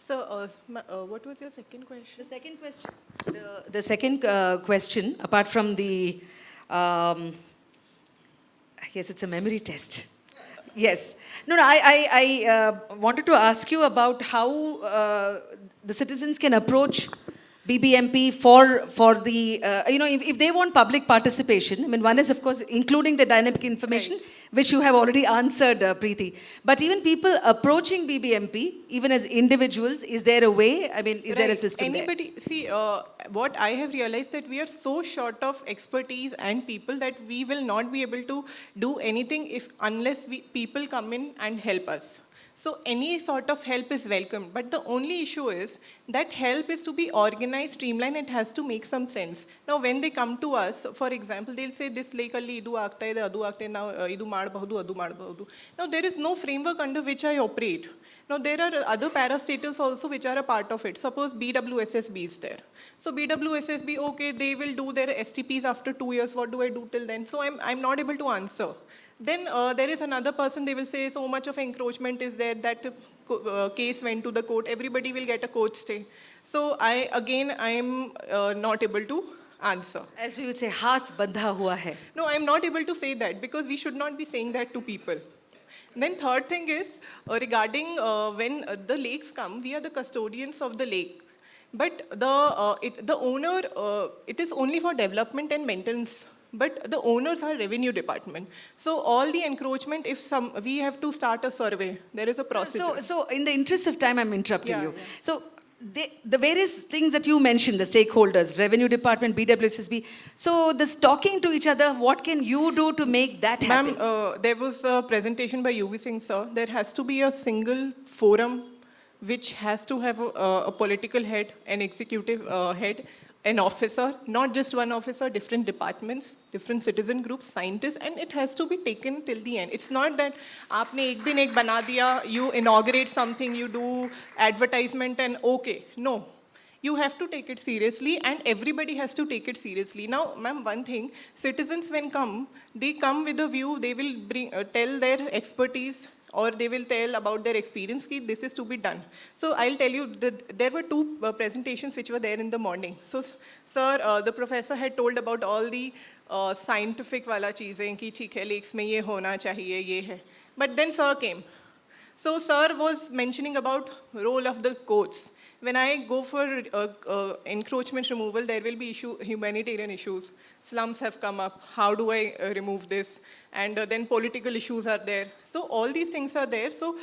what was your second question? The second question, the second question, apart from the, yes, it's a memory test. Yes. No, I wanted to ask you about how the citizens can approach BBMP for the, if they want public participation. I mean, one is, of course, including the dynamic information, Right. which you have already answered, Preeti. But even people approaching BBMP, even as individuals, is there a way? I mean, is there a Right. system Anybody, see, what I have realized that we are so short of expertise and people that we will not be able to do anything unless people come in and help us. So any sort of help is welcome, but the only issue is that help is to be organized, streamlined, it has to make some sense. Now when they come to us, for example, they'll say this lake alli idu aagta ide, adu aagta now idu maadbahudu, adu maadbahudu. Now there is no framework under which I operate. Now there are other parastatals also which are a part of it. Suppose BWSSB is there. So BWSSB, okay, they will do their STPs after 2 years. What do I do till then? So I'm not able to answer. Then there is another person, they will say so much of encroachment is there, that case went to the court, everybody will get a court stay. So I am not able to answer. As we would say, haath bandha hua hai. No, I'm not able to say that because we should not be saying that to people. Then third thing is regarding when the lakes come, we are the custodians of the lake. But the owner, it is only for development and maintenance. But the owners are revenue department. So all the encroachment, we have to start a survey. There is a procedure. So in the interest of time, I'm interrupting you. Yeah. So the various things that you mentioned, the stakeholders, revenue department, BWSSB. So this talking to each other, what can you do to make that happen? Ma'am, there was a presentation by UV Singh, sir. There has to be a single forum which has to have a political head, an executive head, an officer, not just one officer, different departments, different citizen groups, scientists, and it has to be taken till the end. It's not that aapne ek din ek bana diya, you inaugurate something, you do advertisement and okay. No. You have to take it seriously and everybody has to take it seriously. Now, ma'am, one thing, citizens when come, they come with a view, they will tell their expertise, or they will tell about their experience, ki this is to be done. So I'll tell you, there were two presentations which were there in the morning. So, sir, the professor had told about all the scientific wala cheezein, ki theek hai, lakes mein ye hona chahiye, ye hai. But then sir came. So sir was mentioning about role of the courts. When I go for encroachment removal, there will be humanitarian issues. Slums have come up. How do I remove this? And then political issues are there. So all these things are there. So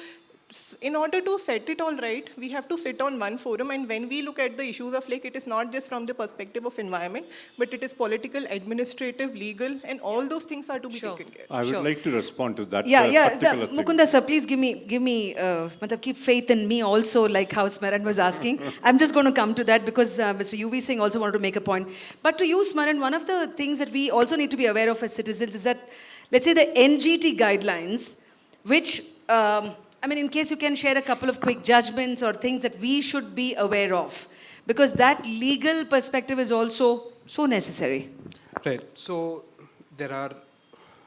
in order to set it all right, we have to sit on one forum. And when we look at the issues of lake, it is not just from the perspective of environment, but it is political, administrative, legal, and all those things are to be taken care of. I would like to respond to that Yeah. particular thing. Mukunda sir, please give me, keep faith in me also, like how Smaran was asking. I'm just going to come to that because Mr. UV Singh also wanted to make a point. But to you, Smaran, one of the things that we also need to be aware of as citizens is that, let's say, the NGT guidelines, which, in case you can share a couple of quick judgments or things that we should be aware of, because that legal perspective is also so necessary. Right. So there are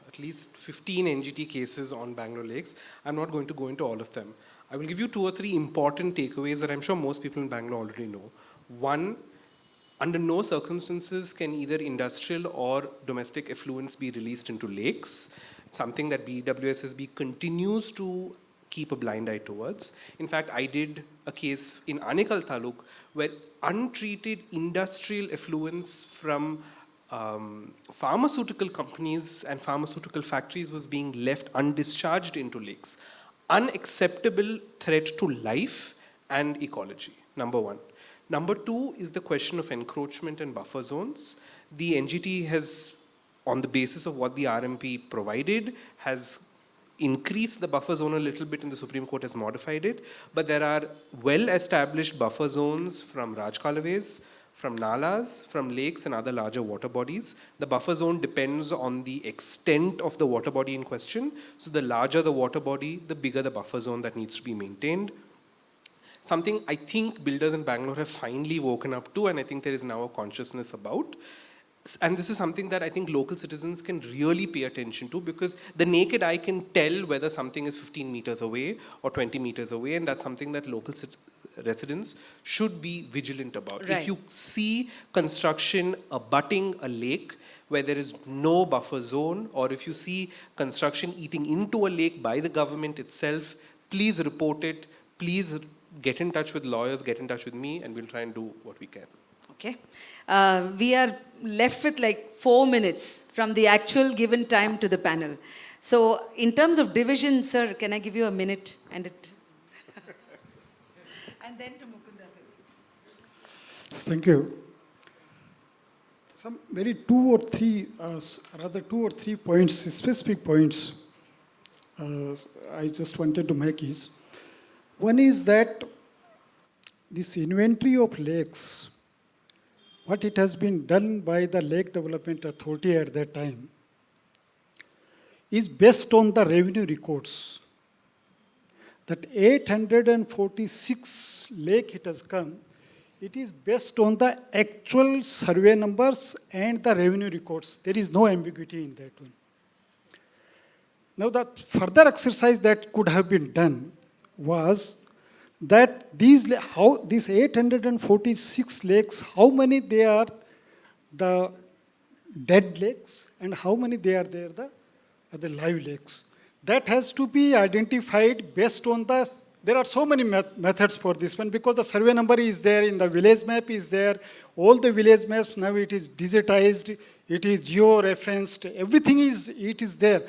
at least 15 NGT cases on Bangalore lakes. I'm not going to go into all of them. I will give you 2 or 3 important takeaways that I'm sure most people in Bangalore already know. One, under no circumstances can either industrial or domestic effluents be released into lakes, something that BWSSB continues to keep a blind eye towards. In fact, I did a case in Anekal Taluk where untreated industrial effluents from pharmaceutical companies and pharmaceutical factories was being left undischarged into lakes. Unacceptable threat to life and ecology, number one. Number two is the question of encroachment and buffer zones. The NGT has, on the basis of what the RMP provided, has increased the buffer zone a little bit and the Supreme Court has modified it. But there are well-established buffer zones from Rajkalaways, from nalas, from lakes and other larger water bodies. The buffer zone depends on the extent of the water body in question. So the larger the water body, the bigger the buffer zone that needs to be maintained. Something I think builders in Bangalore have finally woken up to, and I think there is now a consciousness about. And this is something that I think local citizens can really pay attention to, because the naked eye can tell whether something is 15 meters away or 20 meters away, and that's something that local residents should be vigilant about. Right. If you see construction abutting a lake where there is no buffer zone, or if you see construction eating into a lake by the government itself, please report it. Please get in touch with lawyers, get in touch with me, and we'll try and do what we can. Okay. We are left with like 4 minutes from the actual given time to the panel. So in terms of division, sir, can I give you a minute and it? And then to Mukunda, sir. Thank you. Some very two or three points, specific points, I just wanted to make is, one is that this inventory of lakes, what it has been done by the Lake Development Authority at that time, is based on the revenue records. That 846 lake it has come, it is based on the actual survey numbers and the revenue records. There is no ambiguity in that one. Now the further exercise that could have been done was that these 846 lakes, how many they are the dead lakes and how many they are there the live lakes. That has to be identified based on there are so many methods for this one, because the survey number is there, in the village map is there, all the village maps now it is digitized, it is geo-referenced, everything it is there.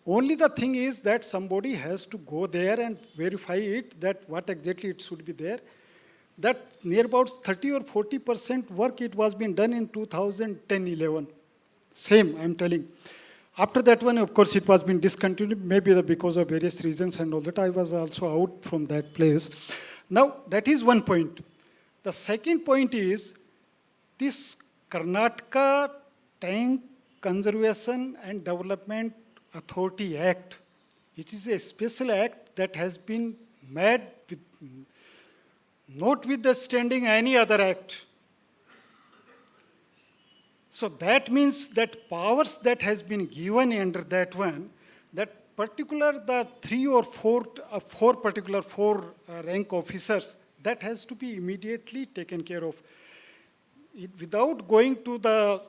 Only the thing is that somebody has to go there and verify it, that what exactly it should be there. That near about 30 or 40% work it was being done in 2010-11. Same, I'm telling. After that one, of course, it was being discontinued, maybe because of various reasons and all that. I was also out from that place. Now, that is one point. The second point is this Karnataka Tank Conservation and Development Authority Act, which is a special act that has been made with, notwithstanding any other act. So that means that powers that has been given under that one, that particular the four rank officers, that has to be immediately taken care of. Without going to the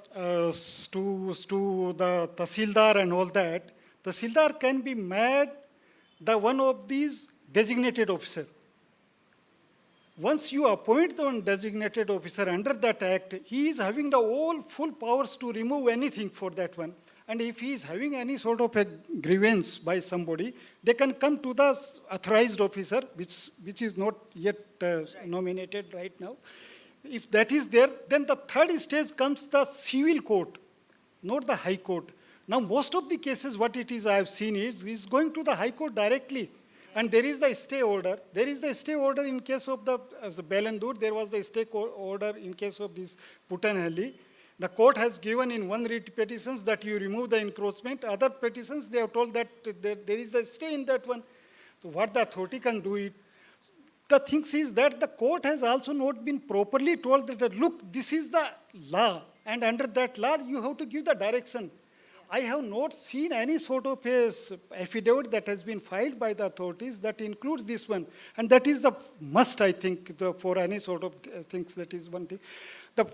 Tahsildar and all that, Tahsildar can be made the one of these designated officer. Once you appoint the one designated officer under that act, he is having the all full powers to remove anything for that one. And if he is having any sort of a grievance by somebody, they can come to the authorized officer, which is not yet nominated right now. If that is there, then the third stage comes the civil court, not the high court. Now, most of the cases, what it is I have seen is going to the high court directly. And there is the stay order. There is the stay order in case of the Bengaluru. There was the stay order in case of this Putanhalli. The court has given in one writ petitions that you remove the encroachment. Other petitions, they have told that there is a stay in that one. So what the authority can do it. The thing is that the court has also not been properly told that, look, this is the law. And under that law, you have to give the direction. I have not seen any sort of a affidavit that has been filed by the authorities that includes this one. And that is the must, I think, for any sort of things. That is one thing. The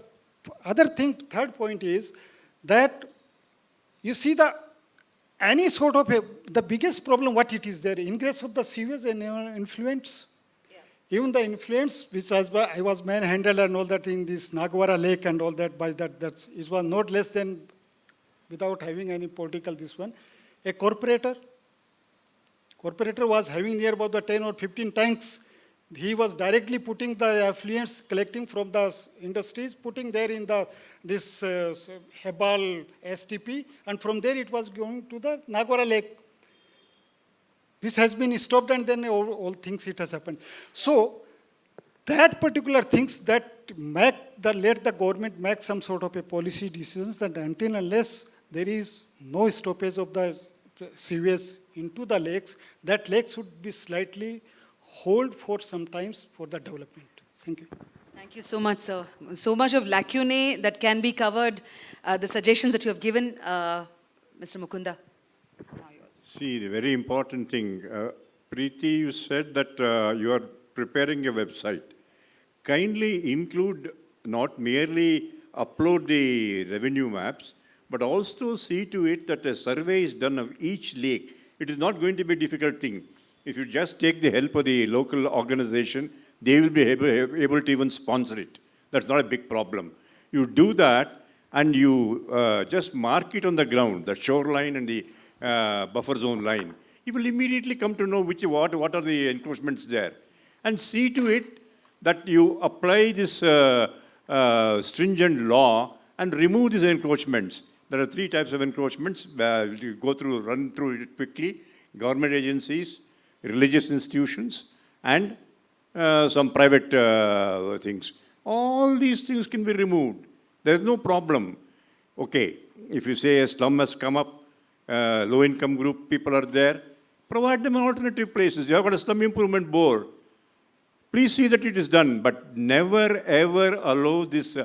other thing, third point is that you see any sort of the biggest problem, what it is there, ingress of the sewage and influence. Yeah. Even the influence, which I was manhandled and all that in this Nagwara lake and all that, by that it was not less than, without having any political this one, a corporator was having near about the 10 or 15 tanks. He was directly putting the effluents, collecting from the industries, putting there in this Hebal STP, and from there it was going to the Nagwara lake, which has been stopped, and then all things it has happened. So that particular things that let the government make some sort of a policy decisions that until unless there is no stoppage of the sewage into the lakes, that lake should be slightly hold for some times for the development. Thank you. Thank you so much, sir. So much of lacunae that can be covered. The suggestions that you have given, Mr. Mukunda. Now yours. See, the very important thing, Preeti, you said that you are preparing a website. Kindly include, not merely upload the revenue maps, but also see to it that a survey is done of each lake. It is not going to be a difficult thing. If you just take the help of the local organization, they will be able to even sponsor it. That's not a big problem. You do that and you just mark it on the ground, the shoreline and the buffer zone line. You will immediately come to know what are the encroachments there. And see to it that you apply this stringent law and remove these encroachments. There are 3 types of encroachments. You run through it quickly. Government agencies, religious institutions, and some private things. All these things can be removed. There is no problem. Okay, if you say a slum has come up, low-income group people are there, provide them alternative places. You have got a slum improvement board. Please see that it is done, but never ever allow this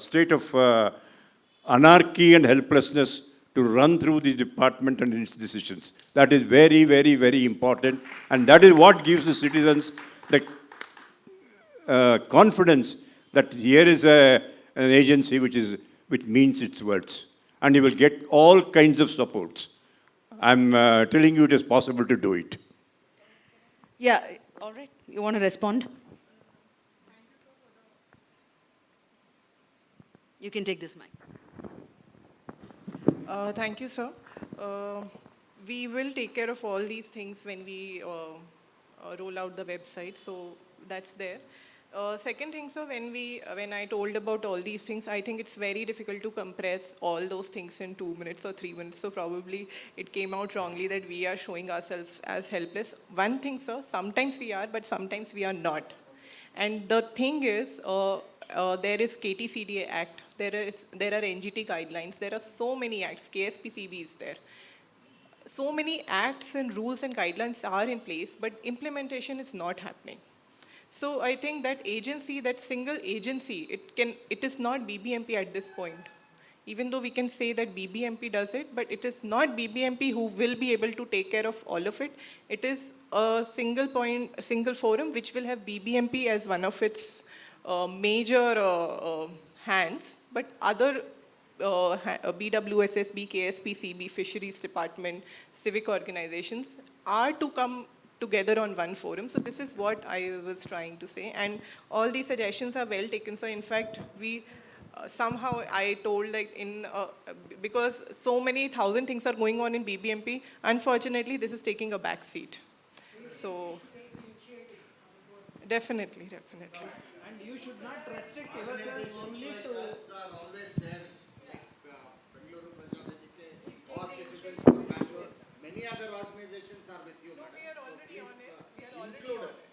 state of anarchy and helplessness to run through the department and its decisions. That is very, very, very important, and that is what gives the citizens the confidence that here is an agency which means its words, and you will get all kinds of supports. I'm telling you it is possible to do it. Yeah, all right. You want to respond? You can take this mic. Thank you, sir. We will take care of all these things when we roll out the website, so that's there. Second thing, sir, when I told about all these things, I think it's very difficult to compress all those things in 2 minutes or 3 minutes. So probably it came out wrongly that we are showing ourselves as helpless. One thing, sir, sometimes we are, but sometimes we are not. And the thing is, there is KTCDA Act, there are NGT guidelines, there are so many acts, KSPCB is there. So many acts and rules and guidelines are in place, but implementation is not happening. So I think that agency, that single agency, it is not BBMP at this point. Even though we can say that BBMP does it, but it is not BBMP who will be able to take care of all of it. It is a single forum which will have BBMP as one of its major hands, but other BWSSB, KSPCB, Fisheries Department, civic organizations are to come together on one forum. So this is what I was trying to say. And all these suggestions are well taken. So in fact, we somehow I told like because so many thousand things are going on in BBMP, unfortunately, this is taking a back seat. So definitely. And you should not restrict yourself only to... are always there, like Bengaluru, Praja, Vedike, or Citizens for Bangalore. Many other organizations are with you, madam. We are already on it. We are already Include us.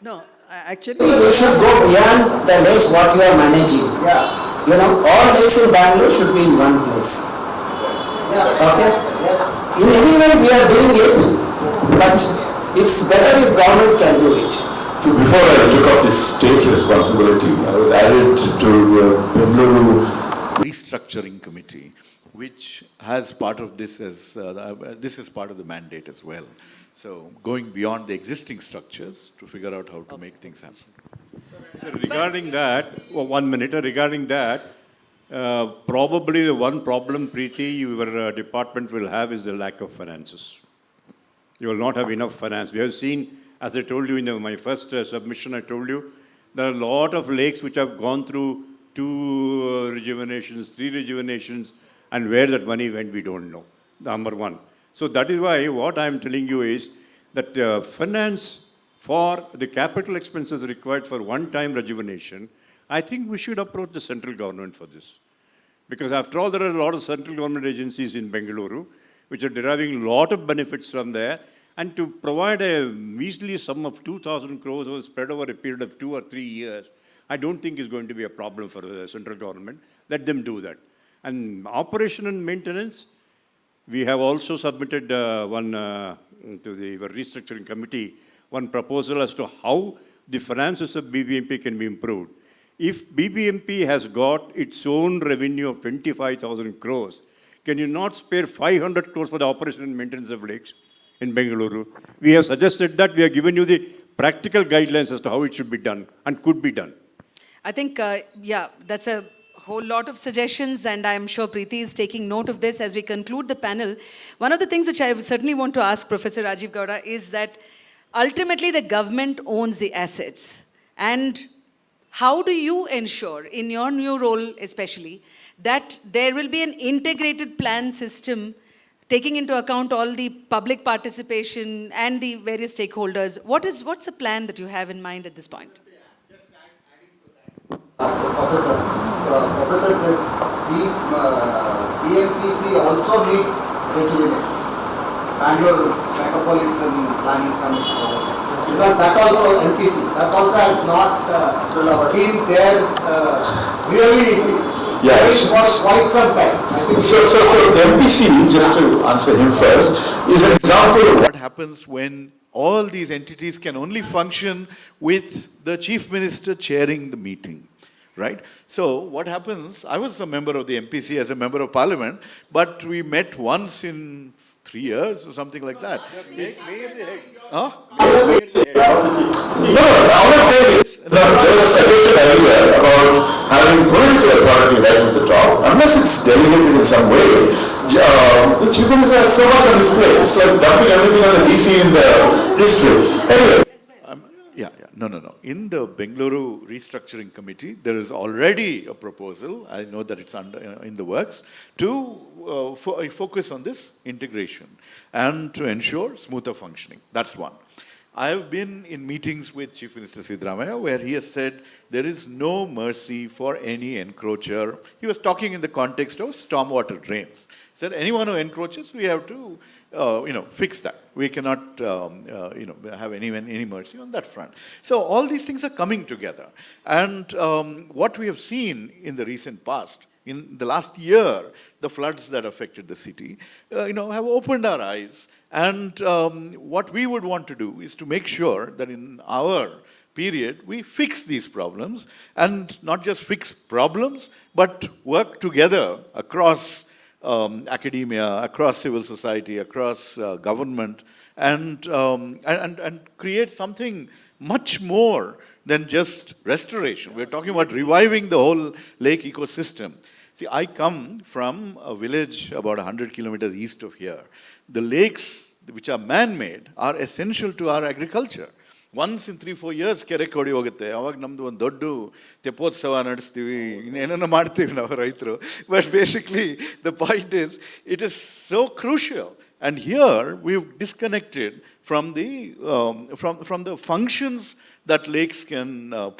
No, actually... You should go beyond the lakes what you are managing. Yeah. You know, all lakes in Bangalore should be in one place. Yes. Okay? Yes. In any way we are doing it, but it's better if government can do it. So before I took up this state responsibility, I was added to the Bengaluru Restructuring committee, which has part of this as, this is part of the mandate as well. So going beyond the existing structures to figure out how to make things happen. So regarding that, regarding that, probably the one problem, Preeti, your department will have is the lack of finances. You will not have enough finance. We have seen, as I told you in my first submission, I told you, there are a lot of lakes which have gone through 2 rejuvenations, 3 rejuvenations, and where that money went, we don't know. Number one. So that is why what I am telling you is that finance for the capital expenses required for one-time rejuvenation, I think we should approach the central government for this. Because after all, there are a lot of central government agencies in Bengaluru which are deriving a lot of benefits from there, and to provide a measly sum of 2,000 crores spread over a period of 2 or 3 years, I don't think is going to be a problem for the central government. Let them do that. And operation and maintenance, we have also submitted one to the restructuring committee, one proposal as to how the finances of BBMP can be improved. If BBMP has got its own revenue of 25,000 crores, can you not spare 500 crores for the operation and maintenance of lakes in Bengaluru? We have suggested that. We have given you the practical guidelines as to how it should be done and could be done. I think, yeah, that's a whole lot of suggestions, and I'm sure Preeti is taking note of this as we conclude the panel. One of the things which I certainly want to ask Professor Rajeev Gowda is that ultimately the government owns the assets. And how do you ensure, in your new role especially, that there will be an integrated plan system taking into account all the public participation and the various stakeholders? What's the plan that you have in mind at this point? Professor, this BMPC also needs rejuvenation. Bangalore Metropolitan Planning Committee also. Because that also MPC, that also has not been there really for quite some time. I think so the MPC, just to answer him first, is an example of what happens when all these entities can only function with the chief minister chairing the meeting. Right? So what happens, I was a member of the MPC as a member of parliament, but we met once in 3 years or something like that. Huh? No, I'm not saying this. No, there was a suggestion earlier about having political authority right at the top. Unless it's delegated in some way, the chief minister has so much on his plate. It's like dumping everything on the DC in the district. Anyway. No. In the Bengaluru Restructuring Committee, there is already a proposal, I know that it's in the works, to focus on this integration and to ensure smoother functioning. That's one. I have been in meetings with Chief Minister Siddaramaiah where he has said there is no mercy for any encroacher. He was talking in the context of stormwater drains. He said anyone who encroaches, we have to fix that. We cannot, have any mercy on that front. So all these things are coming together. And what we have seen in the recent past, in the last year, the floods that affected the city, have opened our eyes. And what we would want to do is to make sure that in our period, we fix these problems, and not just fix problems, but work together across academia, across civil society, across government, and create something much more than just restoration. We're talking about reviving the whole lake ecosystem. See, I come from a village about 100 kilometers east of here. The lakes, which are man-made, are essential to our agriculture. Once in 3-4 years, Kere kodi hogutte. Avag namdu ಒಂದು ದೊಡ್ಡ ತೆಪ್ಪೋತ್ಸವ ನಡೆಸ್ತೀವಿ, ಏನೇನೋ ಮಾಡ್ತೀವಿ ನಾವು ರೈತರು. But basically, the point is, it is so crucial. And here, we've disconnected from the functions that lakes can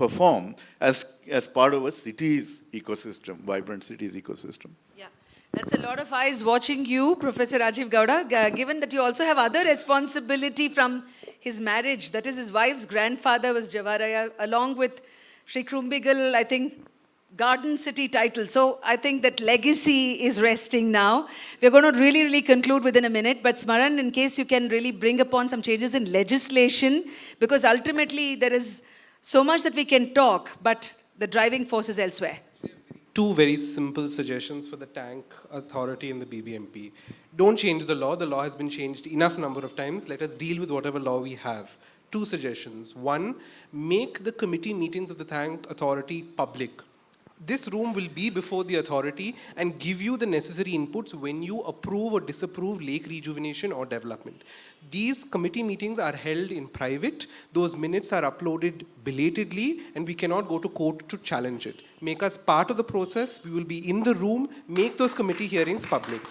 perform as part of a city's ecosystem, vibrant city's ecosystem. Yeah. That's a lot of eyes watching you, Professor Rajeev Gowda, given that you also have other responsibility from his marriage. That is, his wife's grandfather was Javaraya, along with Sri Krumbigal, I think, Garden City title. So I think that legacy is resting now. We're going to really conclude within a minute. But Smaran, in case you can really bring upon some changes in legislation, because ultimately there is so much that we can talk, but the driving force is elsewhere. Two very simple suggestions for the tank authority and the BBMP. Don't change the law. The law has been changed enough number of times. Let us deal with whatever law we have. Two suggestions. One, make the committee meetings of the tank authority public. This room will be before the authority and give you the necessary inputs when you approve or disapprove lake rejuvenation or development. These committee meetings are held in private. Those minutes are uploaded belatedly, and we cannot go to court to challenge it. Make us part of the process. We will be in the room. Make those committee hearings public.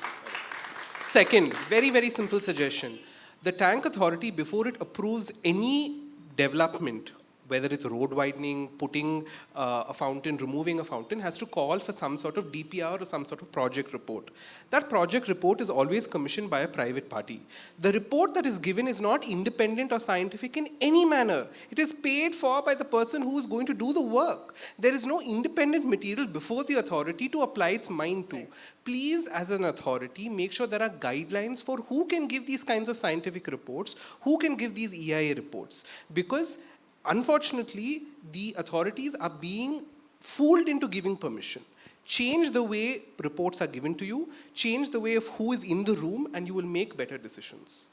Second, very simple suggestion. The tank authority, before it approves any development, whether it's road widening, putting a fountain, removing a fountain, has to call for some sort of DPR or some sort of project report. That project report is always commissioned by a private party. The report that is given is not independent or scientific in any manner. It is paid for by the person who is going to do the work. There is no independent material before the authority to apply its mind to. Please, as an authority, make sure there are guidelines for who can give these kinds of scientific reports, who can give these EIA reports. Because unfortunately, the authorities are being fooled into giving permission. Change the way reports are given to you, change the way of who is in the room, and you will make better decisions.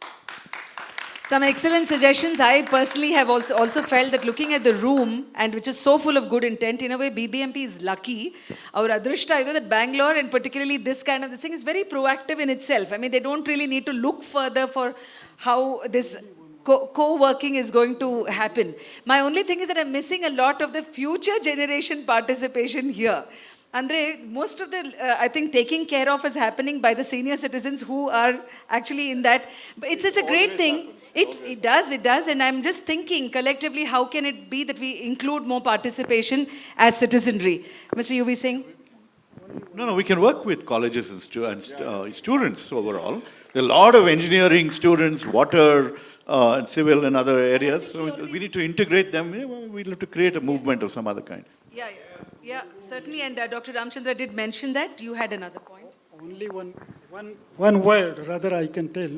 Some excellent suggestions. I personally have also felt that looking at the room, and which is so full of good intent, in a way BBMP is lucky. Our adrushta is that Bangalore, and particularly this kind of thing, is very proactive in itself. I mean, they don't really need to look further for how this co-working is going to happen. My only thing is that I'm missing a lot of the future generation participation here. Andre, most of the, I think, taking care of is happening by the senior citizens who are actually in that. But it's a great thing. It does. And I'm just thinking collectively, how can it be that we include more participation as citizenry? Mr. UV Singh? No, we can work with colleges and students overall. There are a lot of engineering students, water, and civil and other areas. So we need to integrate them. We'll have to create a movement of some other kind. Yeah, certainly. And Dr. Ramchandra did mention that. You had another point. Only one word, rather I can tell.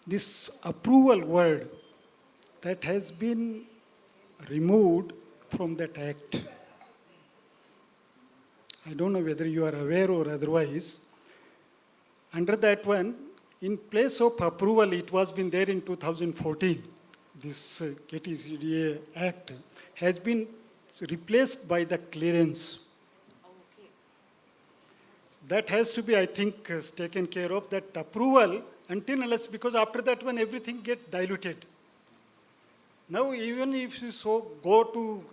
This approval word that has been removed from that act. I don't know whether you are aware or otherwise. Under that one, in place of approval, it was been there in 2014. This KTCDA Act has been replaced by the clearance. Okay. That has to be, I think, taken care of, that approval until unless, because after that one everything get diluted. Now even if you go to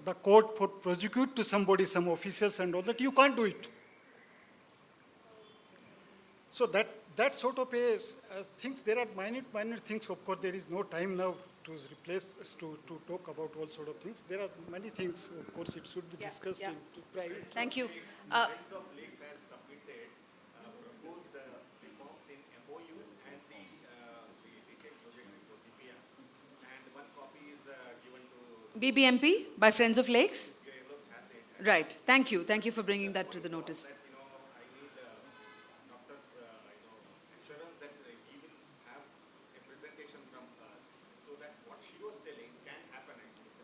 the court for prosecute to somebody, some officers and all that, you can't do it. So that sort of things, there are minor things. Of course, there is no time now to replace, to talk about all sort of things. There are many things, of course, it should be discussed in private. Thank you. BBMP by Friends of Lakes? Right. Thank you. Thank you for bringing that to the notice.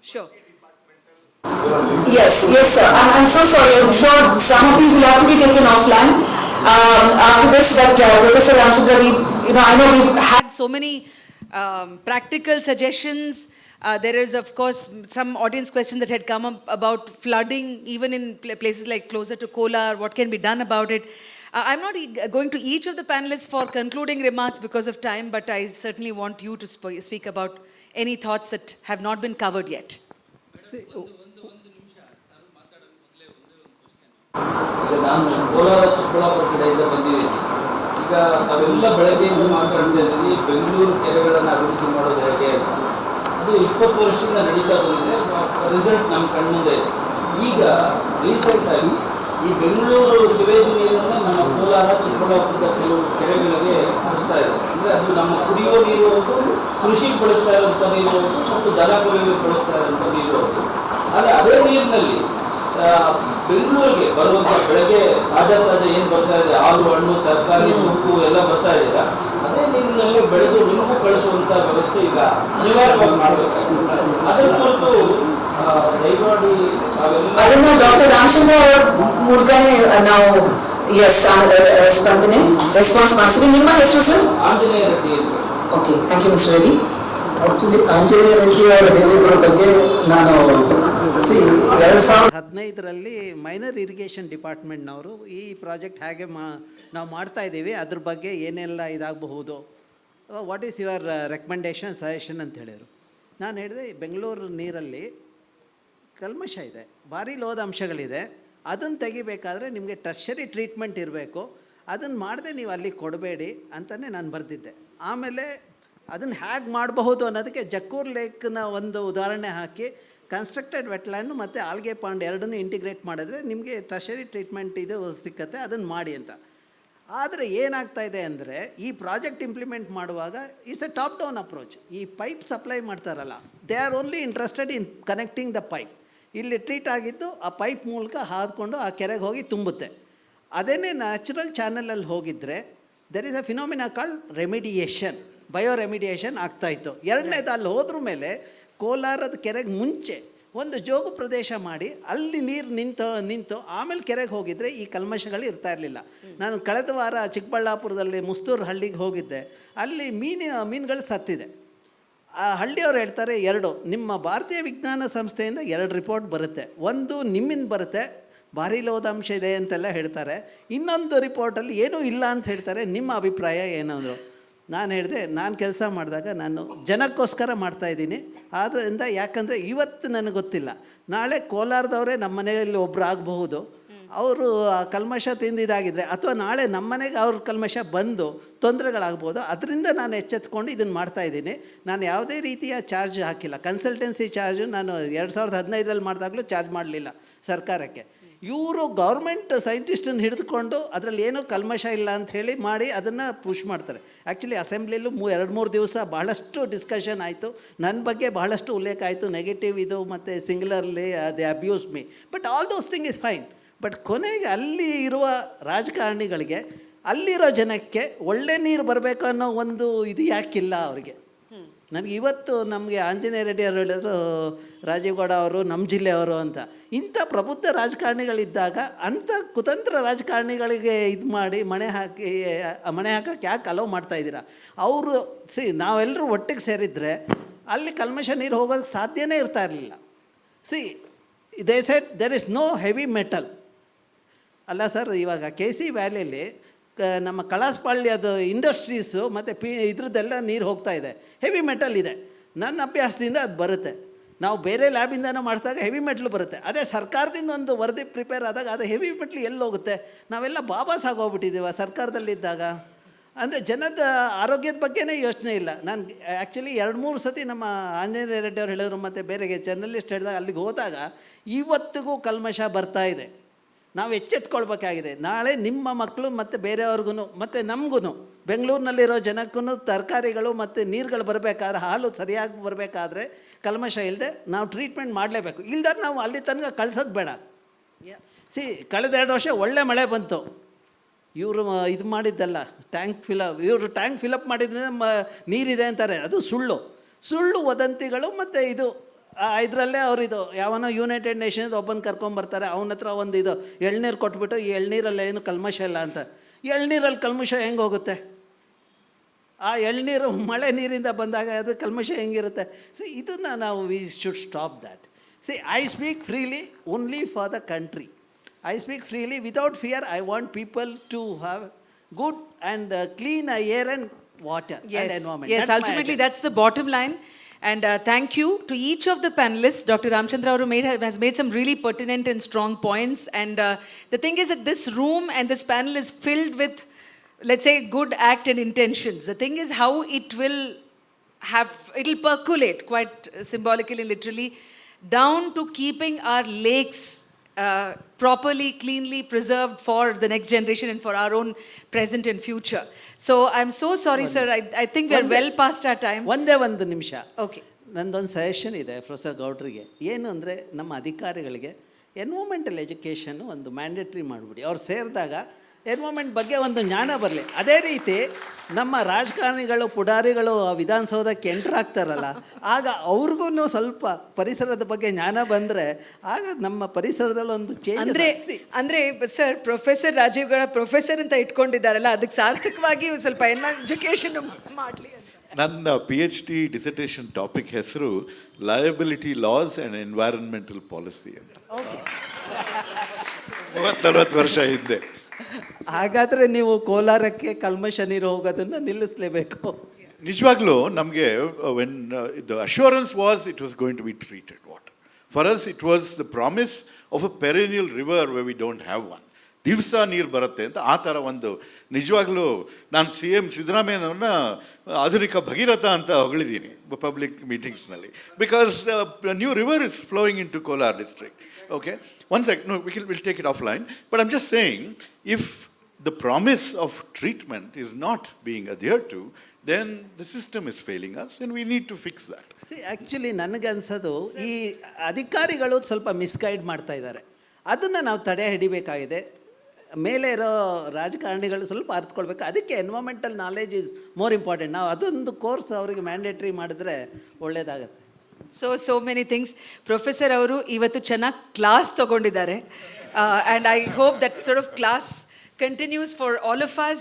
Sure. Yes, sir. I'm so sorry. I'm sure some of these will have to be taken offline after this. But Professor Ramchandra, I know we've had so many practical suggestions. There is, of course, some audience questions that had come up about flooding, even in places like closer to Kolar. What can be done about it? I'm not going to each of the panelists for concluding remarks because of time, but I certainly want you to speak about any thoughts that have not been covered yet. ನಾನು ಕೋಲಾರ ಚಿಕ್ಕಬಳ್ಳಾಪುರ ಕಡೆಯಿಂದ ಬಂದಿದ್ದೀನಿ. ಈಗ ನಾವೆಲ್ಲ ಬೆಳಗ್ಗೆಯಿಂದ ಮಾತಾಡ್ತಾ ಇದ್ದೀವಿ ಬೆಂಗಳೂರು ಕೆರೆಗಳನ್ನು ಅಭಿವೃದ್ಧಿ ಮಾಡೋದು ಹೇಗೆ ಅಂತ. ಅದು 20 ವರ್ಷದಿಂದ ನಡೀತಾ ಬಂದಿದೆ. ರಿಸಲ್ಟ್ ನಮ್ಮ ಕಣ್ಣಿಂದ ಇದೆ. ಈಗ ರೀಸೆಂಟಾಗಿ ಈ ಬೆಂಗಳೂರು ಸಿವೇಜ್ ನೀರನ್ನು ನಮ್ಮ ಕೋಲಾರ ಚಿಕ್ಕಬಳ್ಳಾಪುರದ ಕೆಲವು ಕೆರೆಗಳಿಗೆ ಹರಿಸ್ತಾ ಇದೆ. ಅಂದರೆ ಅದು ನಮ್ಮ ಕುಡಿಯುವ ನೀರು ಹೌದು, ಕೃಷಿಗೆ ಬಳಸ್ತಾ ಇರೋಂಥ ನೀರು ಹೌದು, ಮತ್ತು ದನ ಕರುಗಳಿಗೆ ಬಳಸ್ತಾ ಇರೋಂಥ ನೀರು ಹೌದು. ಆದರೆ ಅದೇ ನೀರಿನಲ್ಲಿ ಬೆಂಗಳೂರಿಗೆ ಬರುವಂಥ ಬೆಳಗ್ಗೆ ತಾಜಾ ಏನು ಬರ್ತಾ ಇದೆ, ಹಾಲು ಹಣ್ಣು ತರಕಾರಿ ಸೊಪ್ಪು ಎಲ್ಲ ಬರ್ತಾ ಇದೆಯಲ್ಲ, ಅದೇ ನೀರಿನಲ್ಲಿ ಬೆಳೆದು ನಿಮಗೂ ಕಳಿಸುವಂಥ ವ್ಯವಸ್ಥೆ ಈಗ ಅನಿವಾರ್ಯವಾಗಿ ಮಾಡಬೇಕಾಗ್ತದೆ. ಅದರ ಕುರಿತು ದಯಮಾಡಿ ಅದನ್ನು ಡಾಕ್ಟರ್ ರಾಮಚಂದ್ರ ಅವರ ಮೂಲಕನೇ ನಾವು ಸ್ಪಂದನೆ ರೆಸ್ಪಾನ್ಸ್ ಮಾಡ್ತೀವಿ. ನಿಮ್ಮ ಹೆಸರು ಸರ್? ಆಂಜನೇಯ ರೆಡ್ಡಿ ಅಂತ. Okay, thank you mister Reddy. Actually Anjaneya Reddy ಅವರು ಹೇಳಿದ್ರ ಬಗ್ಗೆ ನಾನು 2015ರಲ್ಲಿ ಮೈನರ್ ಇರಿಗೇಷನ್ ಡಿಪಾರ್ಟ್ಮೆಂಟ್ನವರು ಈ ಪ್ರಾಜೆಕ್ಟ್ ಹೇಗೆ ನಾವು ಮಾಡ್ತಾ ಇದ್ದೀವಿ, ಅದ್ರ ಬಗ್ಗೆ ಏನೆಲ್ಲ ಇದಾಗಬಹುದು, what is your recommendation suggestion ಅಂತ ಹೇಳಿದರು. ನಾನು ಹೇಳಿದೆ, ಬೆಂಗಳೂರು ನೀರಲ್ಲಿ ಕಲ್ಮಶ ಇದೆ, ಭಾರಿ ಲೋಹ ಅಂಶಗಳಿದೆ, ಅದನ್ನು ತೆಗಿಬೇಕಾದ್ರೆ ನಿಮಗೆ ಟರ್ಷರಿ ಟ್ರೀಟ್ಮೆಂಟ್ ಇರಬೇಕು, ಅದನ್ನು ಮಾಡದೆ ನೀವು ಅಲ್ಲಿ ಕೊಡಬೇಡಿ ಅಂತಲೇ ನಾನು ಬರೆದಿದ್ದೆ. ಆಮೇಲೆ ಅದನ್ನು ಹೇಗೆ ಮಾಡಬಹುದು ಅನ್ನೋದಕ್ಕೆ ಜಕ್ಕೂರ್ ಲೇಕ್ನ ಒಂದು ಉದಾಹರಣೆ ಹಾಕಿ ಕನ್ಸ್ಟ್ರಕ್ಟೆಡ್ ವೆಟ್ಲ್ಯಾಂಡ್ ಮತ್ತು ಆಲ್ಗೆ ಪಾಂಡ್ ಎರಡನ್ನೂ ಇಂಟಿಗ್ರೇಟ್ ಮಾಡಿದ್ರೆ ನಿಮಗೆ ಟರ್ಷರಿ ಟ್ರೀಟ್ಮೆಂಟ್ ಇದು ಸಿಕ್ಕತ್ತೆ, ಅದನ್ನು ಮಾಡಿ ಅಂತ. ಆದರೆ ಏನಾಗ್ತಾ ಇದೆ ಅಂದರೆ, ಈ ಪ್ರಾಜೆಕ್ಟ್ ಇಂಪ್ಲಿಮೆಂಟ್ ಮಾಡುವಾಗ it's A top down approach. ಈ ಪೈಪ್ ಸಪ್ಲೈ ಮಾಡ್ತಾರಲ್ಲ, they are only interested in connecting the pipe. ಇಲ್ಲಿ ಟ್ರೀಟ್ ಆಗಿದ್ದು ಆ ಪೈಪ್ ಮೂಲಕ ಹಾದ್ಕೊಂಡು ಆ ಕೆರೆಗೆ ಹೋಗಿ ತುಂಬುತ್ತೆ. ಅದೇನೇ ನ್ಯಾಚುರಲ್ ಚಾನಲಲ್ಲಿ ಹೋಗಿದ್ದರೆ there is a phenomena called remediation, bio remediation ಆಗ್ತಾಯಿತ್ತು. ಎರಡನೇದು ಅಲ್ಲಿ ಹೋದ್ರ ಮೇಲೆ ಕೋಲಾರದ ಕೆರೆಗೆ ಮುಂಚೆ ಒಂದು ಜೋಗು ಪ್ರದೇಶ ಮಾಡಿ ಅಲ್ಲಿ ನೀರು ನಿಂತು ಆಮೇಲೆ ಕೆರೆಗೆ ಹೋಗಿದ್ರೆ ಈ ಕಲ್ಮಶಗಳು ಇರ್ತಾ ಇರಲಿಲ್ಲ. ನಾನು ಕಳೆದ ವಾರ ಚಿಕ್ಕಬಳ್ಳಾಪುರದಲ್ಲಿ ಮುಸ್ತೂರು ಹಳ್ಳಿಗೆ ಹೋಗಿದ್ದೆ. ಅಲ್ಲಿ ಮೀನುಗಳು ಸತ್ತಿದೆ. ಆ ಹಳ್ಳಿಯವ್ರು ಹೇಳ್ತಾರೆ, ನಿಮ್ಮ ಭಾರತೀಯ ವಿಜ್ಞಾನ ಸಂಸ್ಥೆಯಿಂದ 2 ರಿಪೋರ್ಟ್ ಬರುತ್ತೆ. ಒಂದು ನಿಮ್ಮಿಂದ ಬರುತ್ತೆ, ಭಾರಿ ಲೋಧಾಂಶ ಇದೆ ಅಂತೆಲ್ಲ ಹೇಳ್ತಾರೆ. ಇನ್ನೊಂದು ರಿಪೋರ್ಟಲ್ಲಿ ಏನೂ ಇಲ್ಲ ಅಂತ ಹೇಳ್ತಾರೆ. ನಿಮ್ಮ ಅಭಿಪ್ರಾಯ ಏನಂದರು? ನಾನು ಹೇಳಿದೆ, ನಾನು ಕೆಲಸ ಮಾಡಿದಾಗ ನಾನು ಜನಕ್ಕೋಸ್ಕರ ಮಾಡ್ತಾಯಿದ್ದೀನಿ. ಆದ್ದರಿಂದ ಯಾಕಂದರೆ ಇವತ್ತು ನನಗೆ ಗೊತ್ತಿಲ್ಲ, ನಾಳೆ ಕೋಲಾರದವರೇ ನಮ್ಮ ಮನೆಯಲ್ಲಿ ಒಬ್ಬರು ಆಗಬಹುದು. ಅವರು ಕಲ್ಮಶ ತಿಂದಿದ್ದಾಗಿದ್ದರೆ ಅಥವಾ ನಾಳೆ ನಮ್ಮ ಮನೆಗೆ ಅವ್ರ ಕಲ್ಮಶ ಬಂದು ತೊಂದರೆಗಳಾಗ್ಬೋದು. ಅದರಿಂದ ನಾನು ಎಚ್ಚೆತ್ಕೊಂಡು ಇದನ್ನು ಮಾಡ್ತಾಯಿದ್ದೀನಿ. ನಾನು ಯಾವುದೇ ರೀತಿಯ ಚಾರ್ಜ್ ಹಾಕಿಲ್ಲ. ಕನ್ಸಲ್ಟೆನ್ಸಿ ಚಾರ್ಜು ನಾನು 2015 ಮಾಡಿದಾಗಲೂ ಚಾರ್ಜ್ ಮಾಡಲಿಲ್ಲ ಸರ್ಕಾರಕ್ಕೆ. ಇವರು ಗೌರ್ಮೆಂಟ್ ಸೈಂಟಿಸ್ಟನ್ನು ಹಿಡಿದುಕೊಂಡು ಅದರಲ್ಲಿ ಏನೂ ಕಲ್ಮಶ ಇಲ್ಲ ಅಂತ ಹೇಳಿ ಮಾಡಿ ಅದನ್ನು ಪುಷ್ ಮಾಡ್ತಾರೆ. ಆ್ಯಕ್ಚುಲಿ ಅಸೆಂಬ್ಲಿಯಲ್ಲೂ 2-3 ದಿವಸ ಬಹಳಷ್ಟು ಡಿಸ್ಕಷನ್ ಆಯಿತು. ನನ್ನ ಬಗ್ಗೆ ಬಹಳಷ್ಟು ಉಲ್ಲೇಖ ಆಯಿತು, ನೆಗೆಟಿವ್ ಇದು ಮತ್ತು singularly they abuse me. But all those thing is fine. But ಕೊನೆಗೆ ಅಲ್ಲಿ ಇರುವ ರಾಜಕಾರಣಿಗಳಿಗೆ, ಅಲ್ಲಿರೋ ಜನಕ್ಕೆ ಒಳ್ಳೆ ನೀರು ಬರಬೇಕು ಅನ್ನೋ ಒಂದು ಇದು ಯಾಕಿಲ್ಲ ಅವರಿಗೆ? ನನಗೆ ಇವತ್ತು ನಮಗೆ ಆಂಜನೇಯ ರೆಡ್ಡಿ ಅವರು ಹೇಳಿದ್ರು, ರಾಜೀವ್ ಗೌಡ ಅವರು ನಮ್ಮ ಜಿಲ್ಲೆಯವರು ಅಂತ. ಇಂಥ ಪ್ರಬುದ್ಧ ರಾಜಕಾರಣಿಗಳಿದ್ದಾಗ ಅಂಥ ಕುತಂತ್ರ ರಾಜಕಾರಣಿಗಳಿಗೆ ಇದು ಮಾಡಿ ಮಣೆ ಹಾಕೋಕ್ಕೆ ಯಾಕೆ ಅಲೋ ಮಾಡ್ತಾಯಿದ್ದೀರಾ? ಅವರು ನಾವೆಲ್ಲರೂ ಒಟ್ಟಿಗೆ ಸೇರಿದರೆ ಅಲ್ಲಿ ಕಲ್ಮಶ ನೀರು ಹೋಗೋದಕ್ಕೆ ಸಾಧ್ಯನೇ ಇರ್ತಾ ಇರಲಿಲ್ಲ. They said there is no heavy metal. ಅಲ್ಲ ಸರ್, ಇವಾಗ KC ವ್ಯಾಲಿಯಲ್ಲಿ ನಮ್ಮ ಕಳಾಸಪಾಳ್ಯದ ಇಂಡಸ್ಟ್ರೀಸು ಮತ್ತು ಇದ್ರದ್ದೆಲ್ಲ ನೀರು ಹೋಗ್ತಾ ಇದೆ, ಹೆವಿ ಮೆಟಲ್ ಇದೆ. ನನ್ನ ಅಭ್ಯಾಸದಿಂದ ಅದು ಬರುತ್ತೆ. ನಾವು ಬೇರೆ ಲ್ಯಾಬಿಂದನೂ ಮಾಡಿಸಿದಾಗ ಹೆವಿ ಮೆಟ್ಲು ಬರುತ್ತೆ. ಅದೇ ಸರ್ಕಾರದಿಂದ ಒಂದು ವರದಿ ಪ್ರಿಪೇರ್ ಆದಾಗ ಅದು ಹೆವಿ ಮೆಟ್ಲು ಎಲ್ಲಿ ಹೋಗುತ್ತೆ? ನಾವೆಲ್ಲ ಬಾಬಾಸ್ ಆಗೋಗ್ಬಿಟ್ಟಿದ್ದೀವ ಸರ್ಕಾರದಲ್ಲಿದ್ದಾಗ. ಅಂದರೆ ಜನದ ಆರೋಗ್ಯದ ಬಗ್ಗೆನೇ ಯೋಚನೆ ಇಲ್ಲ. ನಾನು ಆ್ಯಕ್ಚುಲಿ 2-3 ಸತಿ ನಮ್ಮ ಆಂಜನೇಯ ರೆಡ್ಡಿ ಅವ್ರು ಹೇಳಿದ್ರು ಮತ್ತು ಬೇರೆಗೆ ಜರ್ನಲಿಸ್ಟ್ ಹೇಳಿದಾಗ ಅಲ್ಲಿಗೆ ಹೋದಾಗ ಇವತ್ತಿಗೂ ಕಲ್ಮಶ ಬರ್ತಾ ಇದೆ. ನಾವು ಎಚ್ಚೆತ್ಕೊಳ್ಬೇಕಾಗಿದೆ. ನಾಳೆ ನಿಮ್ಮ ಮಕ್ಕಳು ಮತ್ತು ಬೇರೆಯವ್ರಿಗೂ ಮತ್ತು ನಮಗೂ ಬೆಂಗಳೂರಿನಲ್ಲಿರೋ ಜನಕ್ಕೂ ತರಕಾರಿಗಳು ಮತ್ತು ನೀರುಗಳು ಬರಬೇಕಾದ್ರೆ, ಹಾಲು ಸರಿಯಾಗಿ ಬರಬೇಕಾದ್ರೆ ಕಲ್ಮಶ ಇಲ್ಲದೆ ನಾವು ಟ್ರೀಟ್ಮೆಂಟ್ ಮಾಡಲೇಬೇಕು. ಇಲ್ದಾರೆ ನಾವು ಅಲ್ಲಿ ತನಕ ಕಳ್ಸೋದು ಬೇಡ. ಕಳೆದ 2 ವರ್ಷ ಒಳ್ಳೆ ಮಳೆ ಬಂತು. ಇವರು ಇದು ಮಾಡಿದ್ದಲ್ಲ, ಇವರು ಟ್ಯಾಂಕ್ ಫಿಲಪ್ ಮಾಡಿದ್ರಿಂದ ನೀರಿದೆ ಅಂತಾರೆ. ಅದು ಸುಳ್ಳು ವದಂತಿಗಳು. ಮತ್ತು ಇದರಲ್ಲೇ ಇದು ಯಾವನೋ ಯುನೈಟೆಡ್ ನೇಷನ್ಸ್ ಒಬ್ಬನ ಕರ್ಕೊಂಬರ್ತಾರೆ, ಅವನ ಹತ್ರ ಒಂದು ಎಳ್ನೀರು ಕೊಟ್ಬಿಟ್ಟು ಈ ಎಳ್ನೀರಲ್ಲಿ ಏನು ಕಲ್ಮಶ ಇಲ್ಲ ಅಂತ. ಎಳ್ನೀರಲ್ಲಿ ಕಲ್ಮಶ ಹೆಂಗೆ ಹೋಗುತ್ತೆ? ಆ ಎಳ್ನೀರು ಮಳೆ ನೀರಿಂದ ಬಂದಾಗ ಅದು ಕಲ್ಮಶ ಹೆಂಗಿರುತ್ತೆ? ಇದನ್ನು ನಾವು we should stop that. I speak freely only for the country. I speak freely without fear. I want people to have good and clean air and water and environment. Yes, ultimately that's the bottom line. And thank you to each of the panelists. Dr. Ramchandra has made some really pertinent and strong points. And the thing is that this room and this panel is filled with, let's say, good act and intentions. The thing is how it'll percolate quite symbolically and literally down to keeping our lakes properly, cleanly preserved for the next generation and for our own present and future. So I'm so sorry, sir. I think we are well past our time. ಒಂದು ನಿಮಿಷ. Okay. ನಂದೊಂದು suggestion ಇದೆ professor ಗೌಡ್ರಿಗೆ. ಏನು ಅಂದರೆ, ನಮ್ಮ ಅಧಿಕಾರಿಗಳಿಗೆ environmental education ಒಂದು ಮ್ಯಾಂಡೇಟ್ರಿ ಮಾಡಿಬಿಡಿ. ಅವ್ರು ಸೇರಿದಾಗ ಎನ್ವೈರ್ಮೆಂಟ್ ಬಗ್ಗೆ ಒಂದು ಜ್ಞಾನ ಬರಲಿ. ಅದೇ ರೀತಿ ನಮ್ಮ ರಾಜಕಾರಣಿಗಳು, ಪುಡಾರಿಗಳು ವಿಧಾನಸೌಧಕ್ಕೆ ಎಂಟ್ರ್ ಆಗ್ತಾರಲ್ಲ, ಆಗ ಅವ್ರಿಗೂ ಸ್ವಲ್ಪ ಪರಿಸರದ ಬಗ್ಗೆ ಜ್ಞಾನ ಬಂದರೆ ಆಗ ನಮ್ಮ ಪರಿಸರದಲ್ಲಿ ಒಂದು ಚೇಂಜ್. ಅಂದರೆ sir, professor Rajeev Gowda professor ಅಂತ ಇಟ್ಕೊಂಡಿದ್ದಾರಲ್ಲ, ಅದಕ್ಕೆ ಸಾರ್ಥಕವಾಗಿ ಸ್ವಲ್ಪ ಎಜುಕೇಷನ್ ಮಾಡಲಿ. ನನ್ನ PhD ಡಿಸರ್ಟೇಷನ್ ಟಾಪಿಕ್ ಹೆಸರು liability laws and environmental policy ಅಂತ. 30-40 ವರ್ಷ ಹಿಂದೆ. ಹಾಗಾದರೆ ನೀವು ಕೋಲಾರಕ್ಕೆ ಕಲ್ಮಶ ನೀರು ಹೋಗೋದನ್ನು ನಿಲ್ಲಿಸಲೇಬೇಕು. ನಿಜವಾಗ್ಲೂ ನಮಗೆ when the assurance was it was going to be treated water. For us it was the promise of a perennial river we we don't have one. ದಿವಸ ನೀರು ಬರುತ್ತೆ ಅಂತ ಆ ಥರ ಒಂದು. ನಿಜವಾಗ್ಲೂ ನಾನು CM ಸಿದ್ದರಾಮಯ್ಯನವ್ರನ್ನ ಆಧುನಿಕ ಭಗೀರಥ ಅಂತ ಹೊಗಳಿದ್ದೀನಿ ಪಬ್ಲಿಕ್ ಮೀಟಿಂಗ್ಸ್ನಲ್ಲಿ. Because new river is flowing into Kolar district. Okay, one second, no, we'll take it offline. But I'm just saying, if the promise of treatment is not being adhered to, then the system is failing us and we need to fix that. Actually ನನಗನ್ಸೋದು ಈ ಅಧಿಕಾರಿಗಳು ಸ್ವಲ್ಪ misguide ಮಾಡ್ತಾ ಇದ್ದಾರೆ. ಅದನ್ನು ನಾವು ತಡೆ ಹಿಡಿಬೇಕಾಗಿದೆ. ಮೇಲೆ ಇರೋ ರಾಜಕಾರಣಿಗಳು ಸ್ವಲ್ಪ ಅರ್ಥಕೊಳ್ಬೇಕು. ಅದಕ್ಕೆ environmental knowledge is more important. ನಾವು ಅದೊಂದು ಕೋರ್ಸ್ ಅವರಿಗೆ ಮ್ಯಾಂಡೇಟ್ರಿ ಮಾಡಿದ್ರೆ ಒಳ್ಳೆಯದಾಗತ್ತೆ. So many things. Professor ಅವರು ಇವತ್ತು ಚೆನ್ನಾಗಿ ಕ್ಲಾಸ್ ತಗೊಂಡಿದ್ದಾರೆ. And I hope that sort of class continues for all of us,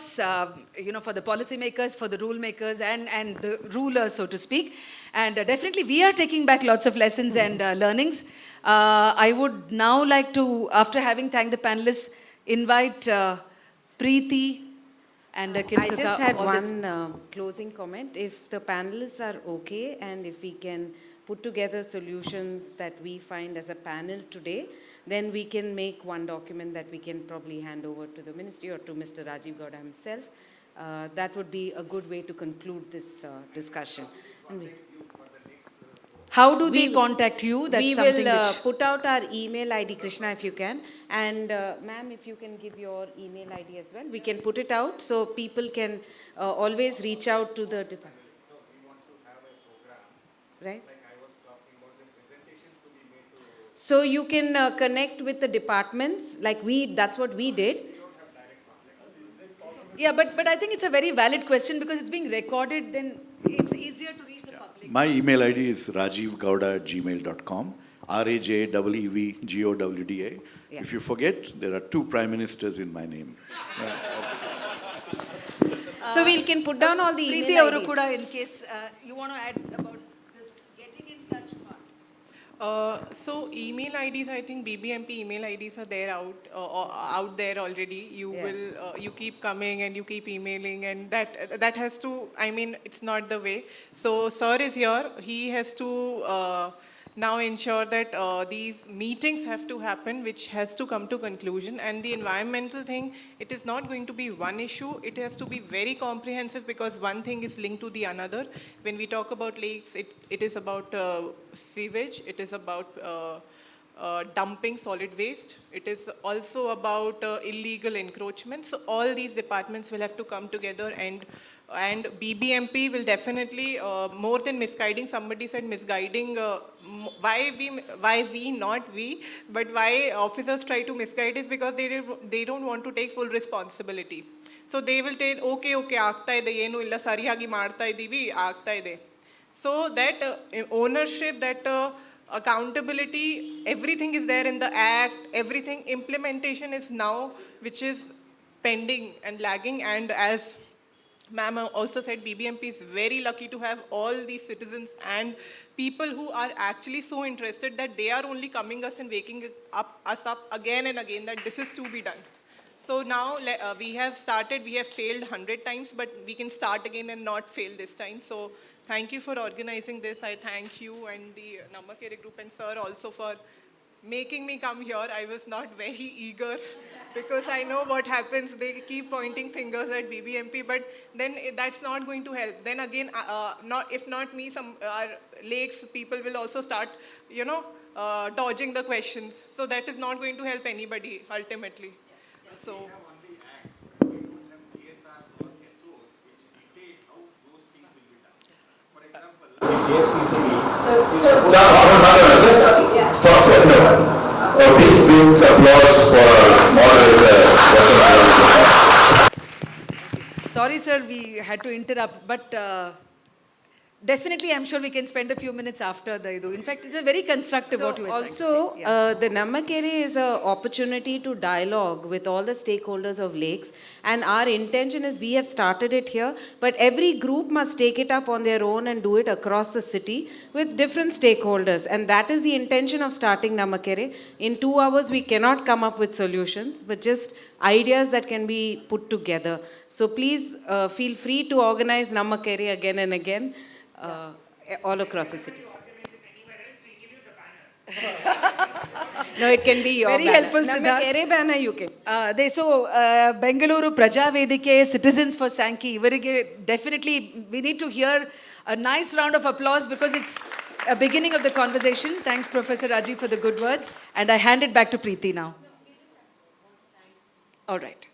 for the policymakers, for the rule makers, and the rulers, so to speak. And definitely we are taking back lots of lessons and learnings. I would now like to, after having thanked the panelists, invite Preeti and I Kinsuka. just had all this. one closing comment. If the panelists are okay and if we can put together solutions that we find as a panel today, then we can make one document that we can probably hand over to the ministry or to Mr. Rajeev Gowda himself. That would be a good way to conclude this discussion. And How do they contact you? That's we something will which... put out our email ID, Krishna, if you can. And ma'am, if you can give your email ID as well. We can put it out so people can always reach out to the department. Right? So you can connect with the departments, like that's what we did. Yeah, but I think it's a very valid question because it's being recorded, then it's easier to reach the public. My email ID is rajeevgowda@gmail.com, RAJEVGOWDA. Yeah. If you forget, there are 2 prime ministers in my name. So we can put down all the Preeti email avaru IDs. kuda, in case you want to add about this getting in touch part. So email IDs, I think BBMP email IDs are there out there already. You keep coming and you keep emailing, and that has to, I mean, it's not the way. So sir is here. He has to now ensure that these meetings have to happen, which has to come to conclusion. And the environmental thing, it is not going to be one issue. It has to be very comprehensive because one thing is linked to the another. When we talk about lakes, it is about sewage. It is about dumping solid waste. It is also about illegal encroachment. So all these departments will have to come together, and BBMP will definitely, more than misguiding, somebody said misguiding, why we, not we, but why officers try to misguide is because they don't want to take full responsibility. So they will take, okay, ಆಗ್ತಾ ಇದೆ, ಏನು ಇಲ್ಲ, ಸರಿಯಾಗಿ ಮಾಡ್ತಾ ಇದ್ದೀವಿ, ಆಗ್ತಾ ಇದೆ. So that ownership, that accountability, everything is there in the act, everything, implementation is now, which is pending and lagging. And as ma'am also said, BBMP is very lucky to have all these citizens and people who are actually so interested that they are only coming us and waking us up again and again that this is to be done. So now we have started, we have failed 100 times, but we can start again and not fail this time. So thank you for organizing this. I thank you and the Namma Kere group and sir also for making me come here. I was not very eager because I know what happens. They keep pointing fingers at BBMP, but then that's not going to help. Then again, if not me, some our lakes people will also start, dodging the questions. So that is not going to help anybody ultimately. So. Big applause for moderator. Sorry, sir, we had to interrupt, but definitely I'm sure we can spend a few minutes after the idu. In fact, it's a very constructive what you were saying. Also, the Namma Kere is an opportunity to dialogue with all the stakeholders of lakes, and our intention is we have started it here, but every group must take it up on their own and do it across the city with different stakeholders, and that is the intention of starting Namma Kere. In 2 hours, we cannot come up with solutions, but just ideas that can be put together. So please feel free to organize Namma Kere again and again. All across the city. No, it can be your Very banner. helpful, Namma Siddharth. Kere banner you can. Bengaluru Praja Vedike, Citizens for Sankey. Definitely, we need to hear a nice round of applause because it's a beginning of the conversation. Thanks, Professor Rajeev, for the good words. And I hand it back to Preeti now. All right.